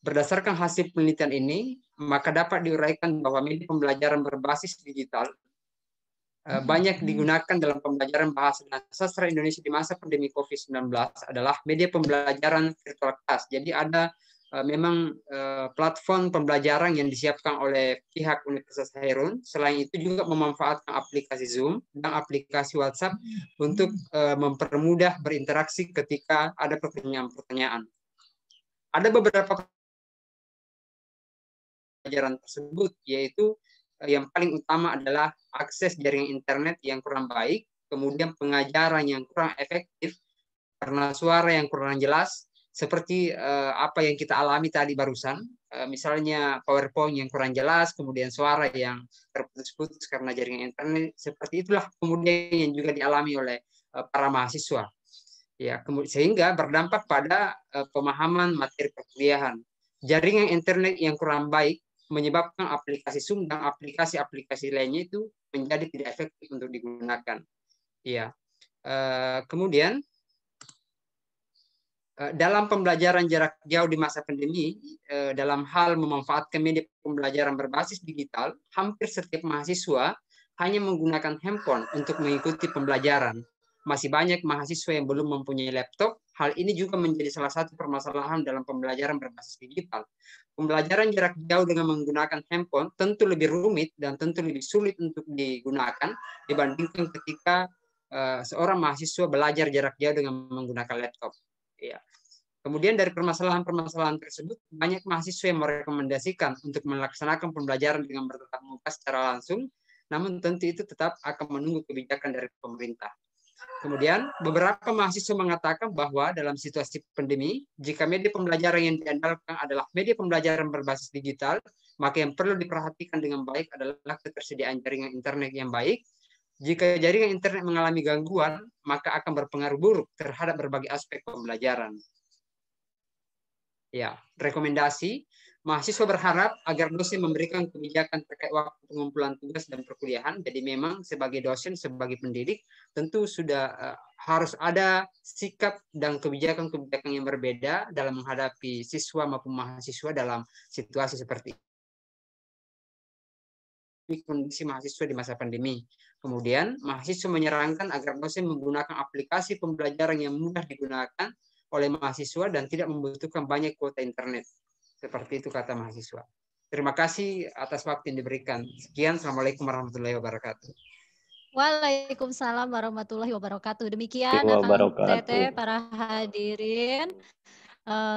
berdasarkan hasil penelitian ini, maka dapat diuraikan bahwa media pembelajaran berbasis digital banyak digunakan dalam pembelajaran bahasa dan sastra Indonesia di masa pandemi COVID-19 adalah media pembelajaran virtual class. Jadi ada memang platform pembelajaran yang disiapkan oleh pihak Universitas Hairun. Selain itu juga memanfaatkan aplikasi Zoom dan aplikasi WhatsApp untuk mempermudah berinteraksi ketika ada pertanyaan-pertanyaan. Ada beberapa pembelajaran tersebut, yaitu yang paling utama adalah akses jaringan internet yang kurang baik, kemudian pengajaran yang kurang efektif karena suara yang kurang jelas, seperti apa yang kita alami tadi barusan, misalnya PowerPoint yang kurang jelas, kemudian suara yang terputus-putus karena jaringan internet, seperti itulah kemudian yang juga dialami oleh para mahasiswa. Ya, sehingga berdampak pada pemahaman materi perkuliahan. Jaringan internet yang kurang baik menyebabkan aplikasi Zoom dan aplikasi-aplikasi lainnya itu menjadi tidak efektif untuk digunakan. Ya, kemudian dalam pembelajaran jarak jauh di masa pandemi, dalam hal memanfaatkan media pembelajaran berbasis digital, hampir setiap mahasiswa hanya menggunakan handphone untuk mengikuti pembelajaran. Masih banyak mahasiswa yang belum mempunyai laptop. Hal ini juga menjadi salah satu permasalahan dalam pembelajaran berbasis digital. Pembelajaran jarak jauh dengan menggunakan handphone tentu lebih rumit dan tentu lebih sulit untuk digunakan dibandingkan ketika seorang mahasiswa belajar jarak jauh dengan menggunakan laptop. Ya. Kemudian dari permasalahan-permasalahan tersebut, banyak mahasiswa yang merekomendasikan untuk melaksanakan pembelajaran dengan bertatap muka secara langsung, namun tentu itu tetap akan menunggu kebijakan dari pemerintah. Kemudian, beberapa mahasiswa mengatakan bahwa dalam situasi pandemi, jika media pembelajaran yang diandalkan adalah media pembelajaran berbasis digital, maka yang perlu diperhatikan dengan baik adalah ketersediaan jaringan internet yang baik. Jika jaringan internet mengalami gangguan, maka akan berpengaruh buruk terhadap berbagai aspek pembelajaran. Ya, rekomendasi, mahasiswa berharap agar dosen memberikan kebijakan terkait waktu pengumpulan tugas dan perkuliahan. Jadi memang sebagai dosen, sebagai pendidik, tentu sudah harus ada sikap dan kebijakan-kebijakan yang berbeda dalam menghadapi siswa maupun mahasiswa dalam situasi seperti ini, kondisi mahasiswa di masa pandemi. Kemudian, mahasiswa menyarankan agar dosen menggunakan aplikasi pembelajaran yang mudah digunakan oleh mahasiswa dan tidak membutuhkan banyak kuota internet. Seperti itu kata mahasiswa. Terima kasih atas waktu yang diberikan. Sekian, Assalamualaikum warahmatullahi wabarakatuh. Waalaikumsalam warahmatullahi wabarakatuh. Demikian Tete, para hadirin.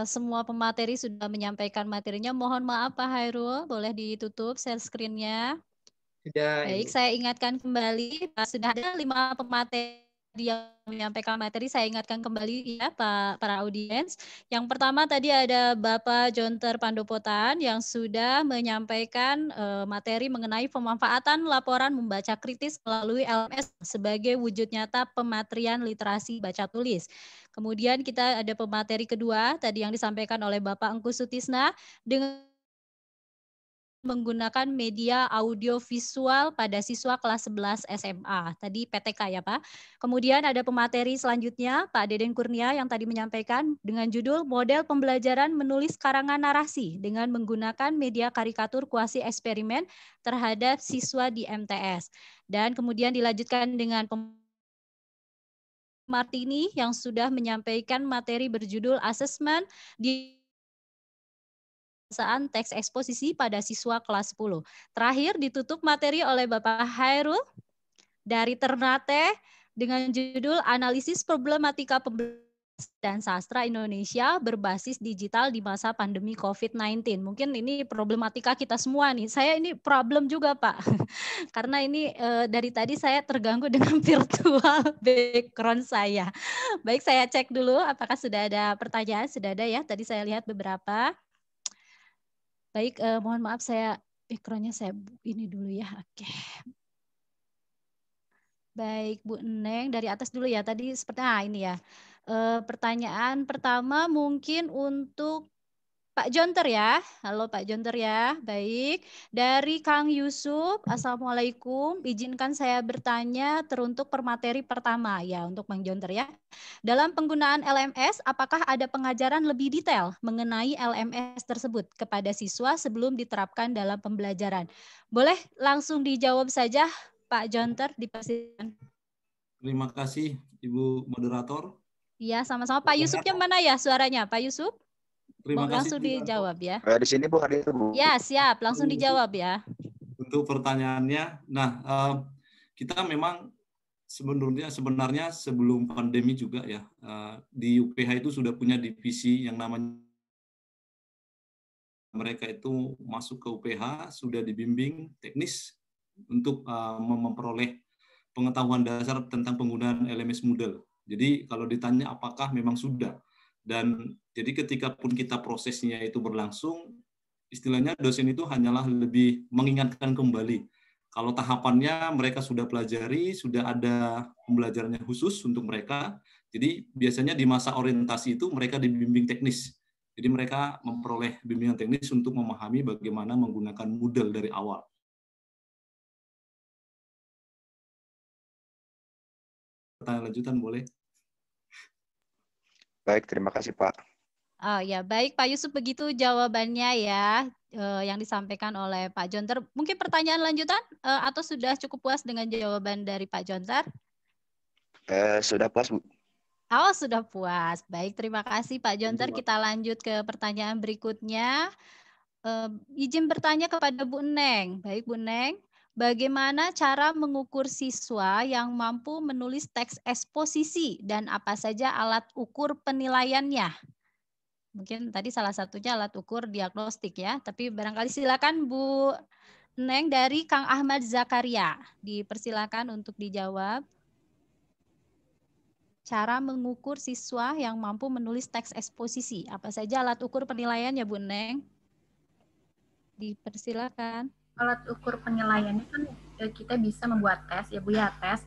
Semua pemateri sudah menyampaikan materinya. Mohon maaf Pak Hairul, boleh ditutup share screen-nya. Sudah. Baik, saya ingatkan kembali, sudah ada 5 pemateri yang menyampaikan materi. Saya ingatkan kembali ya Pak, para audiens. Yang pertama tadi ada Bapak Jonter Pandopotan yang sudah menyampaikan materi mengenai pemanfaatan laporan membaca kritis melalui LMS sebagai wujud nyata pematrian literasi baca tulis. Kemudian kita ada pemateri kedua tadi yang disampaikan oleh Bapak Engku Sutisna dengan menggunakan media audio visual pada siswa kelas 11 SMA. Tadi PTK ya Pak. Kemudian ada pemateri selanjutnya Pak Deden Kurnia yang tadi menyampaikan dengan judul model pembelajaran menulis karangan narasi dengan menggunakan media karikatur kuasi eksperimen terhadap siswa di MTS. Dan kemudian dilanjutkan dengan Martini yang sudah menyampaikan materi berjudul asesmen di teks eksposisi pada siswa kelas 10. Terakhir ditutup materi oleh Bapak Hairul dari Ternate dengan judul analisis problematika pembelajaran dan sastra Indonesia berbasis digital di masa pandemi COVID-19. Mungkin ini problematika kita semua nih. Saya ini problem juga Pak. Karena ini dari tadi saya terganggu dengan virtual background saya. Baik, saya cek dulu apakah sudah ada pertanyaan. Sudah ada ya, tadi saya lihat beberapa. Baik, mohon maaf saya background-nya saya ini dulu ya. Oke. Baik, Bu Neng dari atas dulu ya. Tadi seperti ini ya. Pertanyaan pertama mungkin untuk Pak Jonter ya. Halo Pak Jonter ya. Baik. Dari Kang Yusuf, Assalamualaikum. Izinkan saya bertanya teruntuk permateri pertama ya untuk Bang Jonter ya. Dalam penggunaan LMS, apakah ada pengajaran lebih detail mengenai LMS tersebut kepada siswa sebelum diterapkan dalam pembelajaran? Boleh langsung dijawab saja Pak Jonter, dipersilakan. Terima kasih Ibu Moderator. Iya, sama-sama. Pak Yusufnya mana ya suaranya? Pak Yusuf? Terima kasih Langsung dijawab ya. Di sini Bu, hadir Bu. Ya, siap. Langsung dijawab ya. Untuk pertanyaannya, nah kita memang sebenarnya sebelum pandemi juga ya, di UPH itu sudah punya divisi yang namanya, mereka itu masuk ke UPH sudah dibimbing teknis untuk memperoleh pengetahuan dasar tentang penggunaan LMS Moodle. Jadi kalau ditanya apakah memang sudah, dan jadi ketika pun kita prosesnya itu berlangsung, istilahnya dosen itu hanyalah lebih mengingatkan kembali. Kalau tahapannya mereka sudah pelajari, sudah ada pembelajarannya khusus untuk mereka. Jadi biasanya di masa orientasi itu mereka dibimbing teknis. Jadi mereka memperoleh bimbingan teknis untuk memahami bagaimana menggunakan Moodle dari awal. Pertanyaan lanjutan boleh? Baik, terima kasih Pak. Oh ya, baik Pak Yusuf, begitu jawabannya ya yang disampaikan oleh Pak Jonter. Mungkin pertanyaan lanjutan atau sudah cukup puas dengan jawaban dari Pak Jonter? Sudah puas Bu. Oh, sudah puas. Baik, terima kasih Pak Jonter. Kita lanjut ke pertanyaan berikutnya. Izin bertanya kepada Bu Neng. Baik Bu Neng, bagaimana cara mengukur siswa yang mampu menulis teks eksposisi dan apa saja alat ukur penilaiannya? Mungkin tadi salah satunya alat ukur diagnostik ya, tapi barangkali silakan Bu Neng dari Kang Ahmad Zakaria. Dipersilakan untuk dijawab. Cara mengukur siswa yang mampu menulis teks eksposisi. Apa saja alat ukur penilaiannya Bu Neng? Dipersilakan. Alat ukur penilaiannya kan kita bisa membuat tes ya Bu ya, tes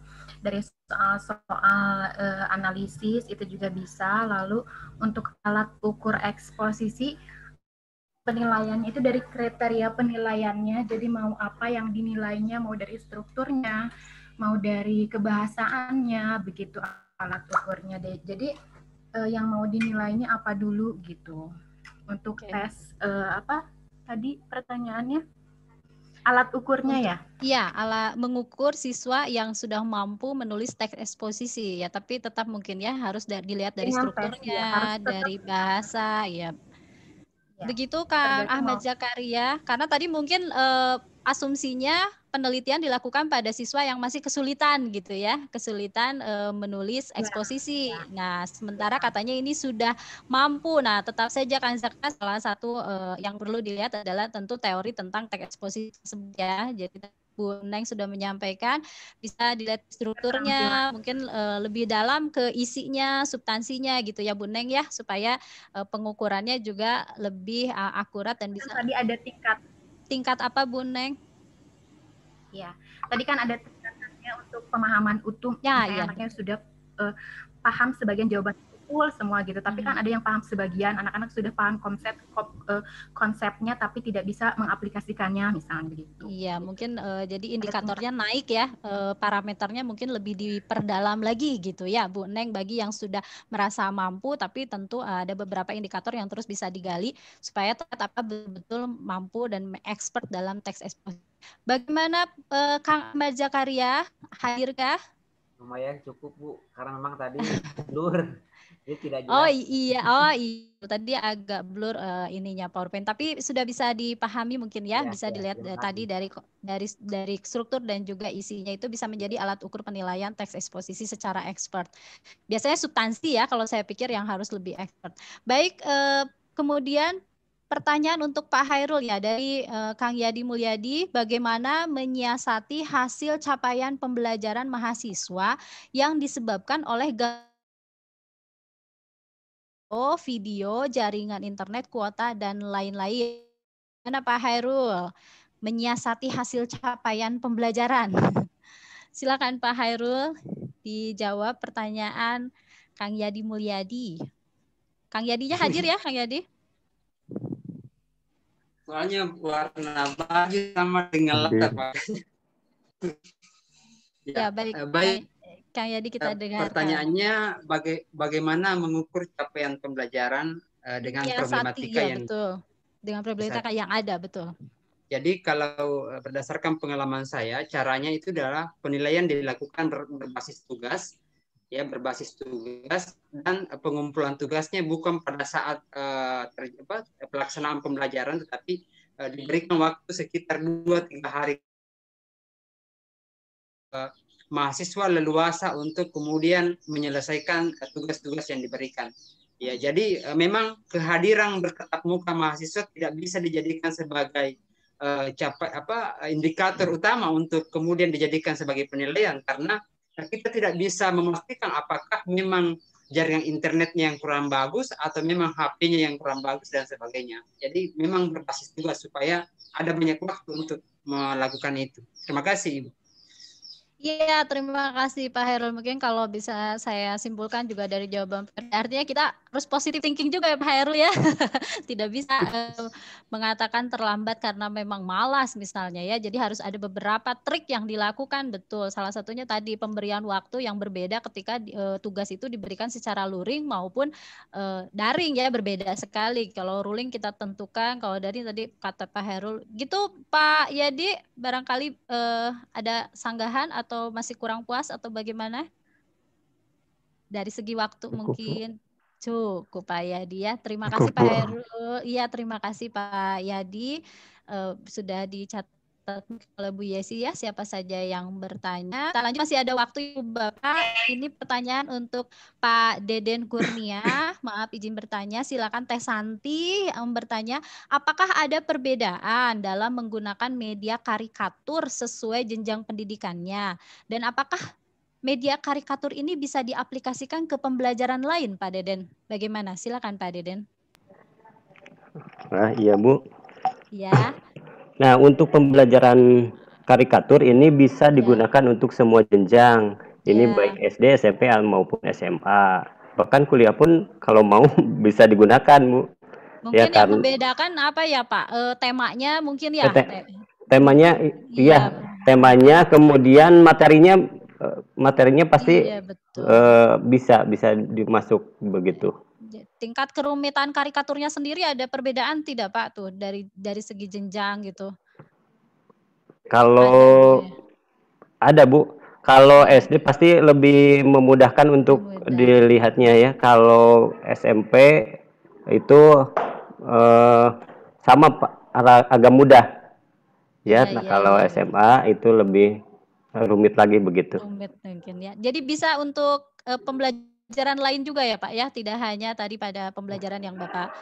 dari soal-soal analisis itu juga bisa. Lalu untuk alat ukur eksposisi penilaiannya itu dari kriteria penilaiannya, jadi mau apa yang dinilainya, mau dari strukturnya, mau dari kebahasaannya, begitu alat ukurnya deh. Jadi yang mau dinilainya apa dulu gitu. Untuk tes apa tadi pertanyaannya? Alat ukurnya ya? Iya, alat mengukur siswa yang sudah mampu menulis teks eksposisi ya, tapi tetap mungkin ya harus dilihat dari Dengan strukturnya, tes, ya, harus tetap dari bahasa ya. Ya, Begitu Kang tergantung Ahmad Zakaria, karena tadi mungkin asumsinya penelitian dilakukan pada siswa yang masih kesulitan gitu ya, kesulitan menulis eksposisi. Nah, sementara katanya ini sudah mampu. Nah, tetap saja Kang Zakaria, salah satu yang perlu dilihat adalah tentu teori tentang teks eksposisi tersebut ya. Jadi Bu Neng sudah menyampaikan, bisa dilihat strukturnya, mungkin lebih dalam ke isinya, substansinya gitu ya Bu Neng ya, supaya pengukurannya juga lebih akurat dan bisa. Tadi ada tingkat apa Bu Neng? Ya, tadi kan ada tingkatannya untuk pemahaman utuh. Ya, ya. Anaknya sudah paham sebagian jawaban full semua gitu, tapi kan ada yang paham sebagian, anak-anak sudah paham konsepnya tapi tidak bisa mengaplikasikannya misalnya begitu. Iya, mungkin jadi indikatornya naik ya, parameternya mungkin lebih diperdalam lagi gitu ya Bu Neng, bagi yang sudah merasa mampu, tapi tentu ada beberapa indikator yang terus bisa digali supaya tetap betul-betul mampu dan expert dalam teks eksposisi. Bagaimana Kang Ahmad Zakaria, hadirkah? Lumayan cukup Bu, karena memang tadi blur. Jadi tidak jelas. Oh iya, tadi agak blur ininya PowerPoint, tapi sudah bisa dipahami mungkin ya, bisa dilihat tadi dari struktur dan juga isinya itu bisa menjadi alat ukur penilaian teks eksposisi secara expert. Biasanya substansi ya, kalau saya pikir yang harus lebih expert. Baik, kemudian pertanyaan untuk Pak Hairul ya, dari Kang Yadi Mulyadi, bagaimana menyiasati hasil capaian pembelajaran mahasiswa yang disebabkan oleh video, jaringan internet, kuota, dan lain-lain. Mana Pak Hairul menyiasati hasil capaian pembelajaran? Silakan Pak Hairul dijawab pertanyaan Kang Yadi Mulyadi. Kang Yadinya hadir ya, Kang Yadi? Soalnya warna baju sama dengan latar, Pak. Ya, baik. Baik. Kang Yadi kita dengarkan. Pertanyaannya bagaimana mengukur capaian pembelajaran dengan problematika yang betul. Dengan problematika yang ada, betul. Jadi kalau berdasarkan pengalaman saya, caranya itu adalah penilaian dilakukan berbasis tugas, ya berbasis tugas, dan pengumpulan tugasnya bukan pada saat pelaksanaan pembelajaran, tetapi diberikan waktu sekitar 2-3 hari. Mahasiswa leluasa untuk kemudian menyelesaikan tugas-tugas yang diberikan. Ya, jadi memang kehadiran bertatap muka mahasiswa tidak bisa dijadikan sebagai indikator utama untuk kemudian dijadikan sebagai penilaian, karena kita tidak bisa memastikan apakah memang jaringan internetnya yang kurang bagus atau memang HP-nya yang kurang bagus dan sebagainya. Jadi memang berbasis tugas supaya ada banyak waktu untuk melakukan itu. Terima kasih, Ibu. Iya, terima kasih Pak Hairul. Mungkin kalau bisa saya simpulkan juga dari jawaban, artinya kita harus positive thinking juga ya Pak Hairul ya. Tidak bisa mengatakan terlambat karena memang malas misalnya ya. Jadi harus ada beberapa trik yang dilakukan, betul. Salah satunya tadi pemberian waktu yang berbeda ketika tugas itu diberikan secara luring maupun daring ya, berbeda sekali. Kalau ruling kita tentukan, kalau daring tadi kata Pak Hairul. Gitu Pak Yadi, barangkali ada sanggahan atau masih kurang puas atau bagaimana? Dari segi waktu mungkin cukup Pak Yadi ya. Terima kasih Pak Heru. Iya, terima kasih Pak Yadi. Sudah dicatat oleh Bu Yesi ya, siapa saja yang bertanya. Kita lanjut, masih ada waktu Bapak. Ini pertanyaan untuk Pak Deden Kurnia. Maaf izin bertanya, silakan Teh Santi yang bertanya, apakah ada perbedaan dalam menggunakan media karikatur sesuai jenjang pendidikannya? Dan apakah media karikatur ini bisa diaplikasikan ke pembelajaran lain, Pak Deden? Bagaimana? Silakan Pak Deden. Nah, iya Bu. Ya. Nah, untuk pembelajaran karikatur ini bisa digunakan untuk semua jenjang. Ini baik SD, SMP maupun SMA. Bahkan kuliah pun kalau mau bisa digunakan, Bu. Mungkin ya, yang membedakan apa ya, Pak? Temanya mungkin ya. Temanya iya, temanya, kemudian materinya pasti bisa dimasuk begitu. Tingkat kerumitan karikaturnya sendiri ada perbedaan tidak Pak tuh dari segi jenjang gitu? Kalau ada Bu, kalau SD pasti lebih memudahkan untuk dilihatnya ya. Kalau SMP itu sama Pak, agak mudah ya. Nah kalau SMA itu lebih rumit lagi begitu. Rumit mungkin ya. Jadi bisa untuk pembelajaran lain juga ya Pak ya, tidak hanya tadi pada pembelajaran yang Bapak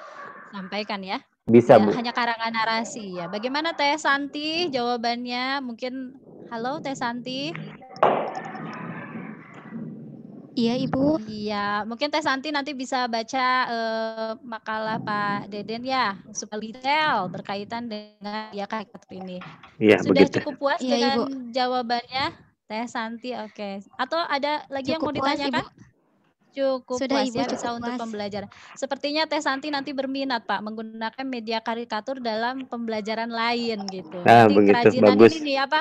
sampaikan ya. Bisa Bu. Hanya karangan narasi ya. Bagaimana Teh Santi jawabannya? Mungkin halo Teh Santi. Iya Ibu. Iya, mungkin Teh Santi nanti bisa baca makalah Pak Deden ya, supaya detail berkaitan dengan ya karikatur ini. Iya, sudah begitu. Cukup puas Iya, dengan Ibu. Jawabannya Teh Santi? Oke. Atau ada lagi Cukup yang mau ditanyakan? Puas, Cukup sudah, puas Ibu, ya, cukup bisa untuk puas. pembelajaran. Sepertinya Teh Santi nanti berminat Pak menggunakan media karikatur dalam pembelajaran lain gitu. Nah, Nanti begitu, kerajinan bagus. ini nih apa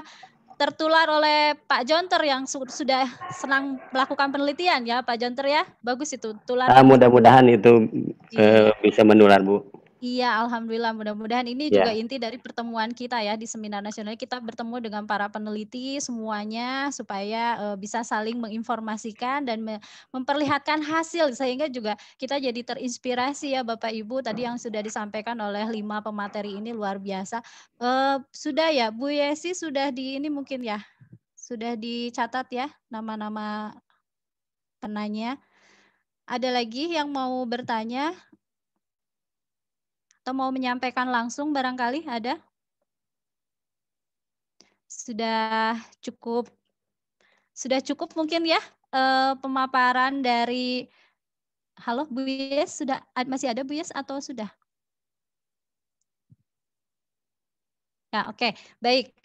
tertular oleh Pak Jonter yang sudah senang melakukan penelitian ya Pak Jonter ya. Bagus itu tular. Mudah-mudahan itu bisa menular Bu. Iya, alhamdulillah, mudah-mudahan ini juga inti dari pertemuan kita ya di seminar nasional. Kita bertemu dengan para peneliti semuanya supaya bisa saling menginformasikan dan memperlihatkan hasil sehingga juga kita jadi terinspirasi ya Bapak Ibu. Tadi yang sudah disampaikan oleh 5 pemateri ini luar biasa. Sudah ya Bu Yesi, sudah di ini mungkin ya. Sudah dicatat ya nama-nama penanya. Ada lagi yang mau bertanya? Atau mau menyampaikan langsung barangkali ada? Sudah cukup mungkin ya pemaparan dari halo Bu Yes, masih ada Bu Yes atau sudah? Ya, oke. Baik.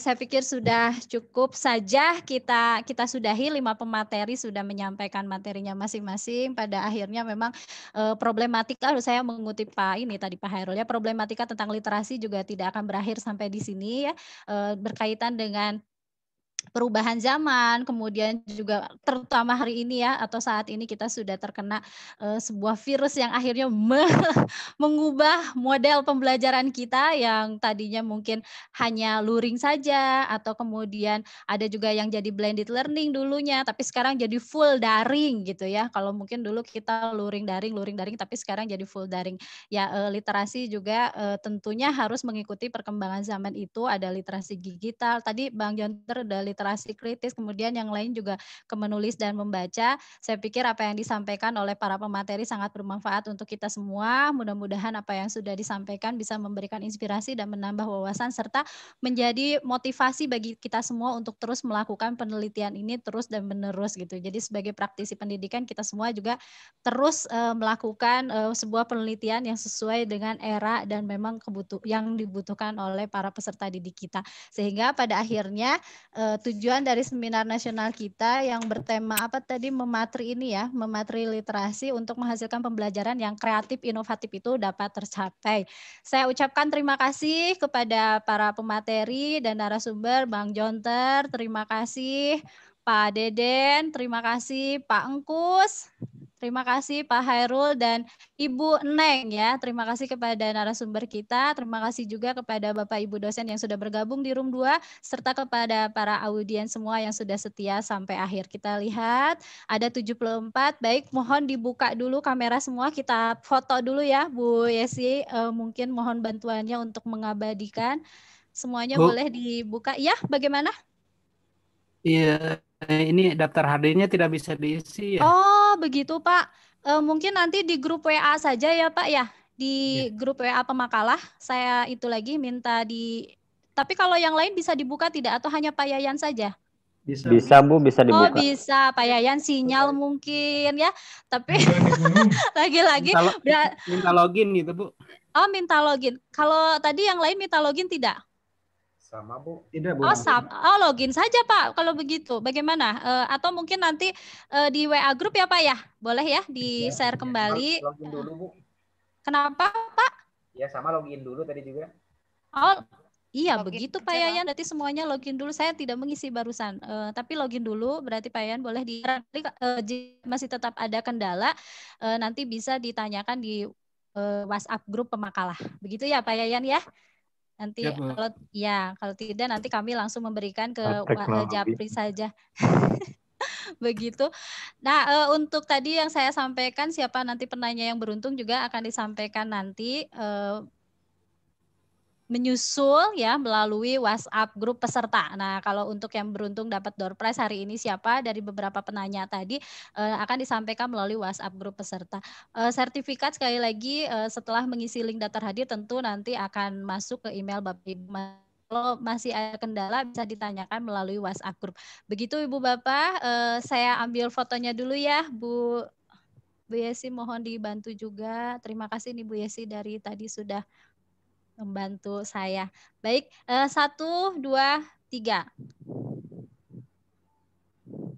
Saya pikir sudah cukup saja kita sudahi 5 pemateri sudah menyampaikan materinya masing-masing. Pada akhirnya memang problematika, saya mengutip Pak Hairul ya, problematika tentang literasi juga tidak akan berakhir sampai di sini ya. Berkaitan dengan perubahan zaman, kemudian juga terutama hari ini ya atau saat ini kita sudah terkena sebuah virus yang akhirnya mengubah model pembelajaran kita yang tadinya mungkin hanya luring saja atau kemudian ada juga yang jadi blended learning dulunya, tapi sekarang jadi full daring gitu ya. Kalau mungkin dulu kita luring daring, tapi sekarang jadi full daring. Ya literasi juga tentunya harus mengikuti perkembangan zaman itu. Ada literasi digital. Tadi Bang Jonter ada literasi kritis, kemudian yang lain juga menulis dan membaca. Saya pikir apa yang disampaikan oleh para pemateri sangat bermanfaat untuk kita semua. Mudah-mudahan apa yang sudah disampaikan bisa memberikan inspirasi dan menambah wawasan serta menjadi motivasi bagi kita semua untuk terus melakukan penelitian ini terus dan menerus gitu. Jadi sebagai praktisi pendidikan kita semua juga terus melakukan sebuah penelitian yang sesuai dengan era dan memang yang dibutuhkan oleh para peserta didik kita. Sehingga pada akhirnya tujuan dari seminar nasional kita yang bertema apa tadi memateri ini ya, memateri literasi untuk menghasilkan pembelajaran yang kreatif, inovatif itu dapat tercapai. Saya ucapkan terima kasih kepada para pemateri dan narasumber, Bang Jonter, terima kasih Pak Deden, terima kasih Pak Engkus, terima kasih Pak Hairul dan Ibu Neng ya. Terima kasih kepada narasumber kita. Terima kasih juga kepada Bapak Ibu dosen yang sudah bergabung di room 2 serta kepada para audiens semua yang sudah setia sampai akhir. Kita lihat ada 74. Baik, mohon dibuka dulu kamera semua. Kita foto dulu ya Bu Yesi. Mungkin mohon bantuannya untuk mengabadikan. Semuanya Bu. boleh dibuka. Ya, bagaimana? Iya, ini daftar hadirnya tidak bisa diisi ya. Oh, begitu Pak. Mungkin nanti di grup WA saja ya Pak ya. Di grup WA pemakalah saya itu lagi minta tapi kalau yang lain bisa dibuka tidak atau hanya Pak Yayan saja? Bisa Bu, bisa Oh dibuka. bisa Pak Yayan sinyal mungkin ya. Tapi lagi-lagi minta login gitu Bu. Oh minta login. Kalau tadi yang lain minta login tidak? Sama Bu. Tidak Bu. Oh login saja Pak kalau begitu. Bagaimana? Atau mungkin nanti di WA grup ya Pak ya? Boleh ya di-share kembali. Login dulu Bu. Kenapa Pak? Ya sama login dulu tadi juga. Oh iya login begitu Pak aja, Yayan. Berarti semuanya login dulu. Saya tidak mengisi barusan. Tapi login dulu. Berarti Pak Yayan boleh jika masih tetap ada kendala nanti bisa ditanyakan di WhatsApp grup pemakalah. Begitu ya Pak Yayan ya? Nanti kalau tidak nanti kami langsung memberikan ke Japri saja. Begitu. Nah, untuk tadi yang saya sampaikan siapa nanti penanya yang beruntung juga akan disampaikan nanti menyusul ya melalui WhatsApp grup peserta. Nah, kalau untuk yang beruntung dapat door prize hari ini siapa dari beberapa penanya tadi akan disampaikan melalui WhatsApp grup peserta. Sertifikat sekali lagi setelah mengisi link daftar hadir tentu nanti akan masuk ke email Bapak Ibu. Kalau masih ada kendala bisa ditanyakan melalui WhatsApp grup. Begitu Ibu Bapak, saya ambil fotonya dulu ya Bu Yesi, mohon dibantu juga. Terima kasih nih Bu Yesi dari tadi sudah membantu saya. Baik, 1, 2, 3.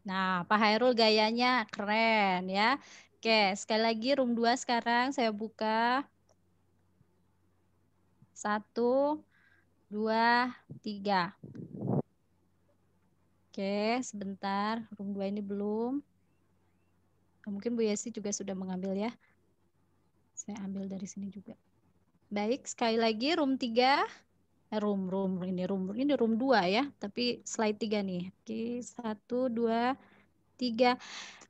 Nah, Pak Hairul gayanya keren ya. Oke, sekali lagi room 2 sekarang saya buka. 1, 2, 3. Oke, sebentar. Room 2 ini belum. Mungkin Bu Yesi juga sudah mengambil ya. Saya ambil dari sini juga. Baik, sekali lagi room 3. Room 2 ya, tapi slide 3 nih. Oke, 1, 2, 3.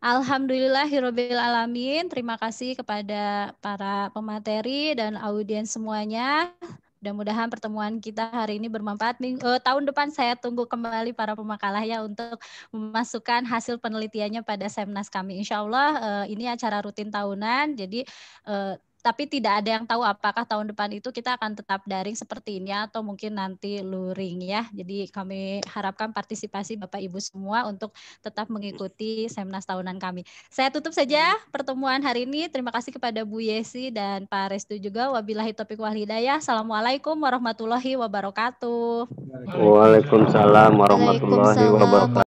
Alhamdulillahirabbil alamin. Terima kasih kepada para pemateri dan audiens semuanya. Mudah-mudahan pertemuan kita hari ini bermanfaat. Tahun depan saya tunggu kembali para pemakalah ya untuk memasukkan hasil penelitiannya pada Semnas kami. Insya Allah ini acara rutin tahunan, jadi tapi tidak ada yang tahu apakah tahun depan itu kita akan tetap daring seperti ini atau mungkin nanti luring ya. Jadi kami harapkan partisipasi Bapak Ibu semua untuk tetap mengikuti Semnas tahunan kami. Saya tutup saja pertemuan hari ini. Terima kasih kepada Bu Yesi dan Pak Restu juga. Wabillahi taufiq wal hidayah. Assalamualaikum warahmatullahi wabarakatuh. Waalaikumsalam warahmatullahi wabarakatuh.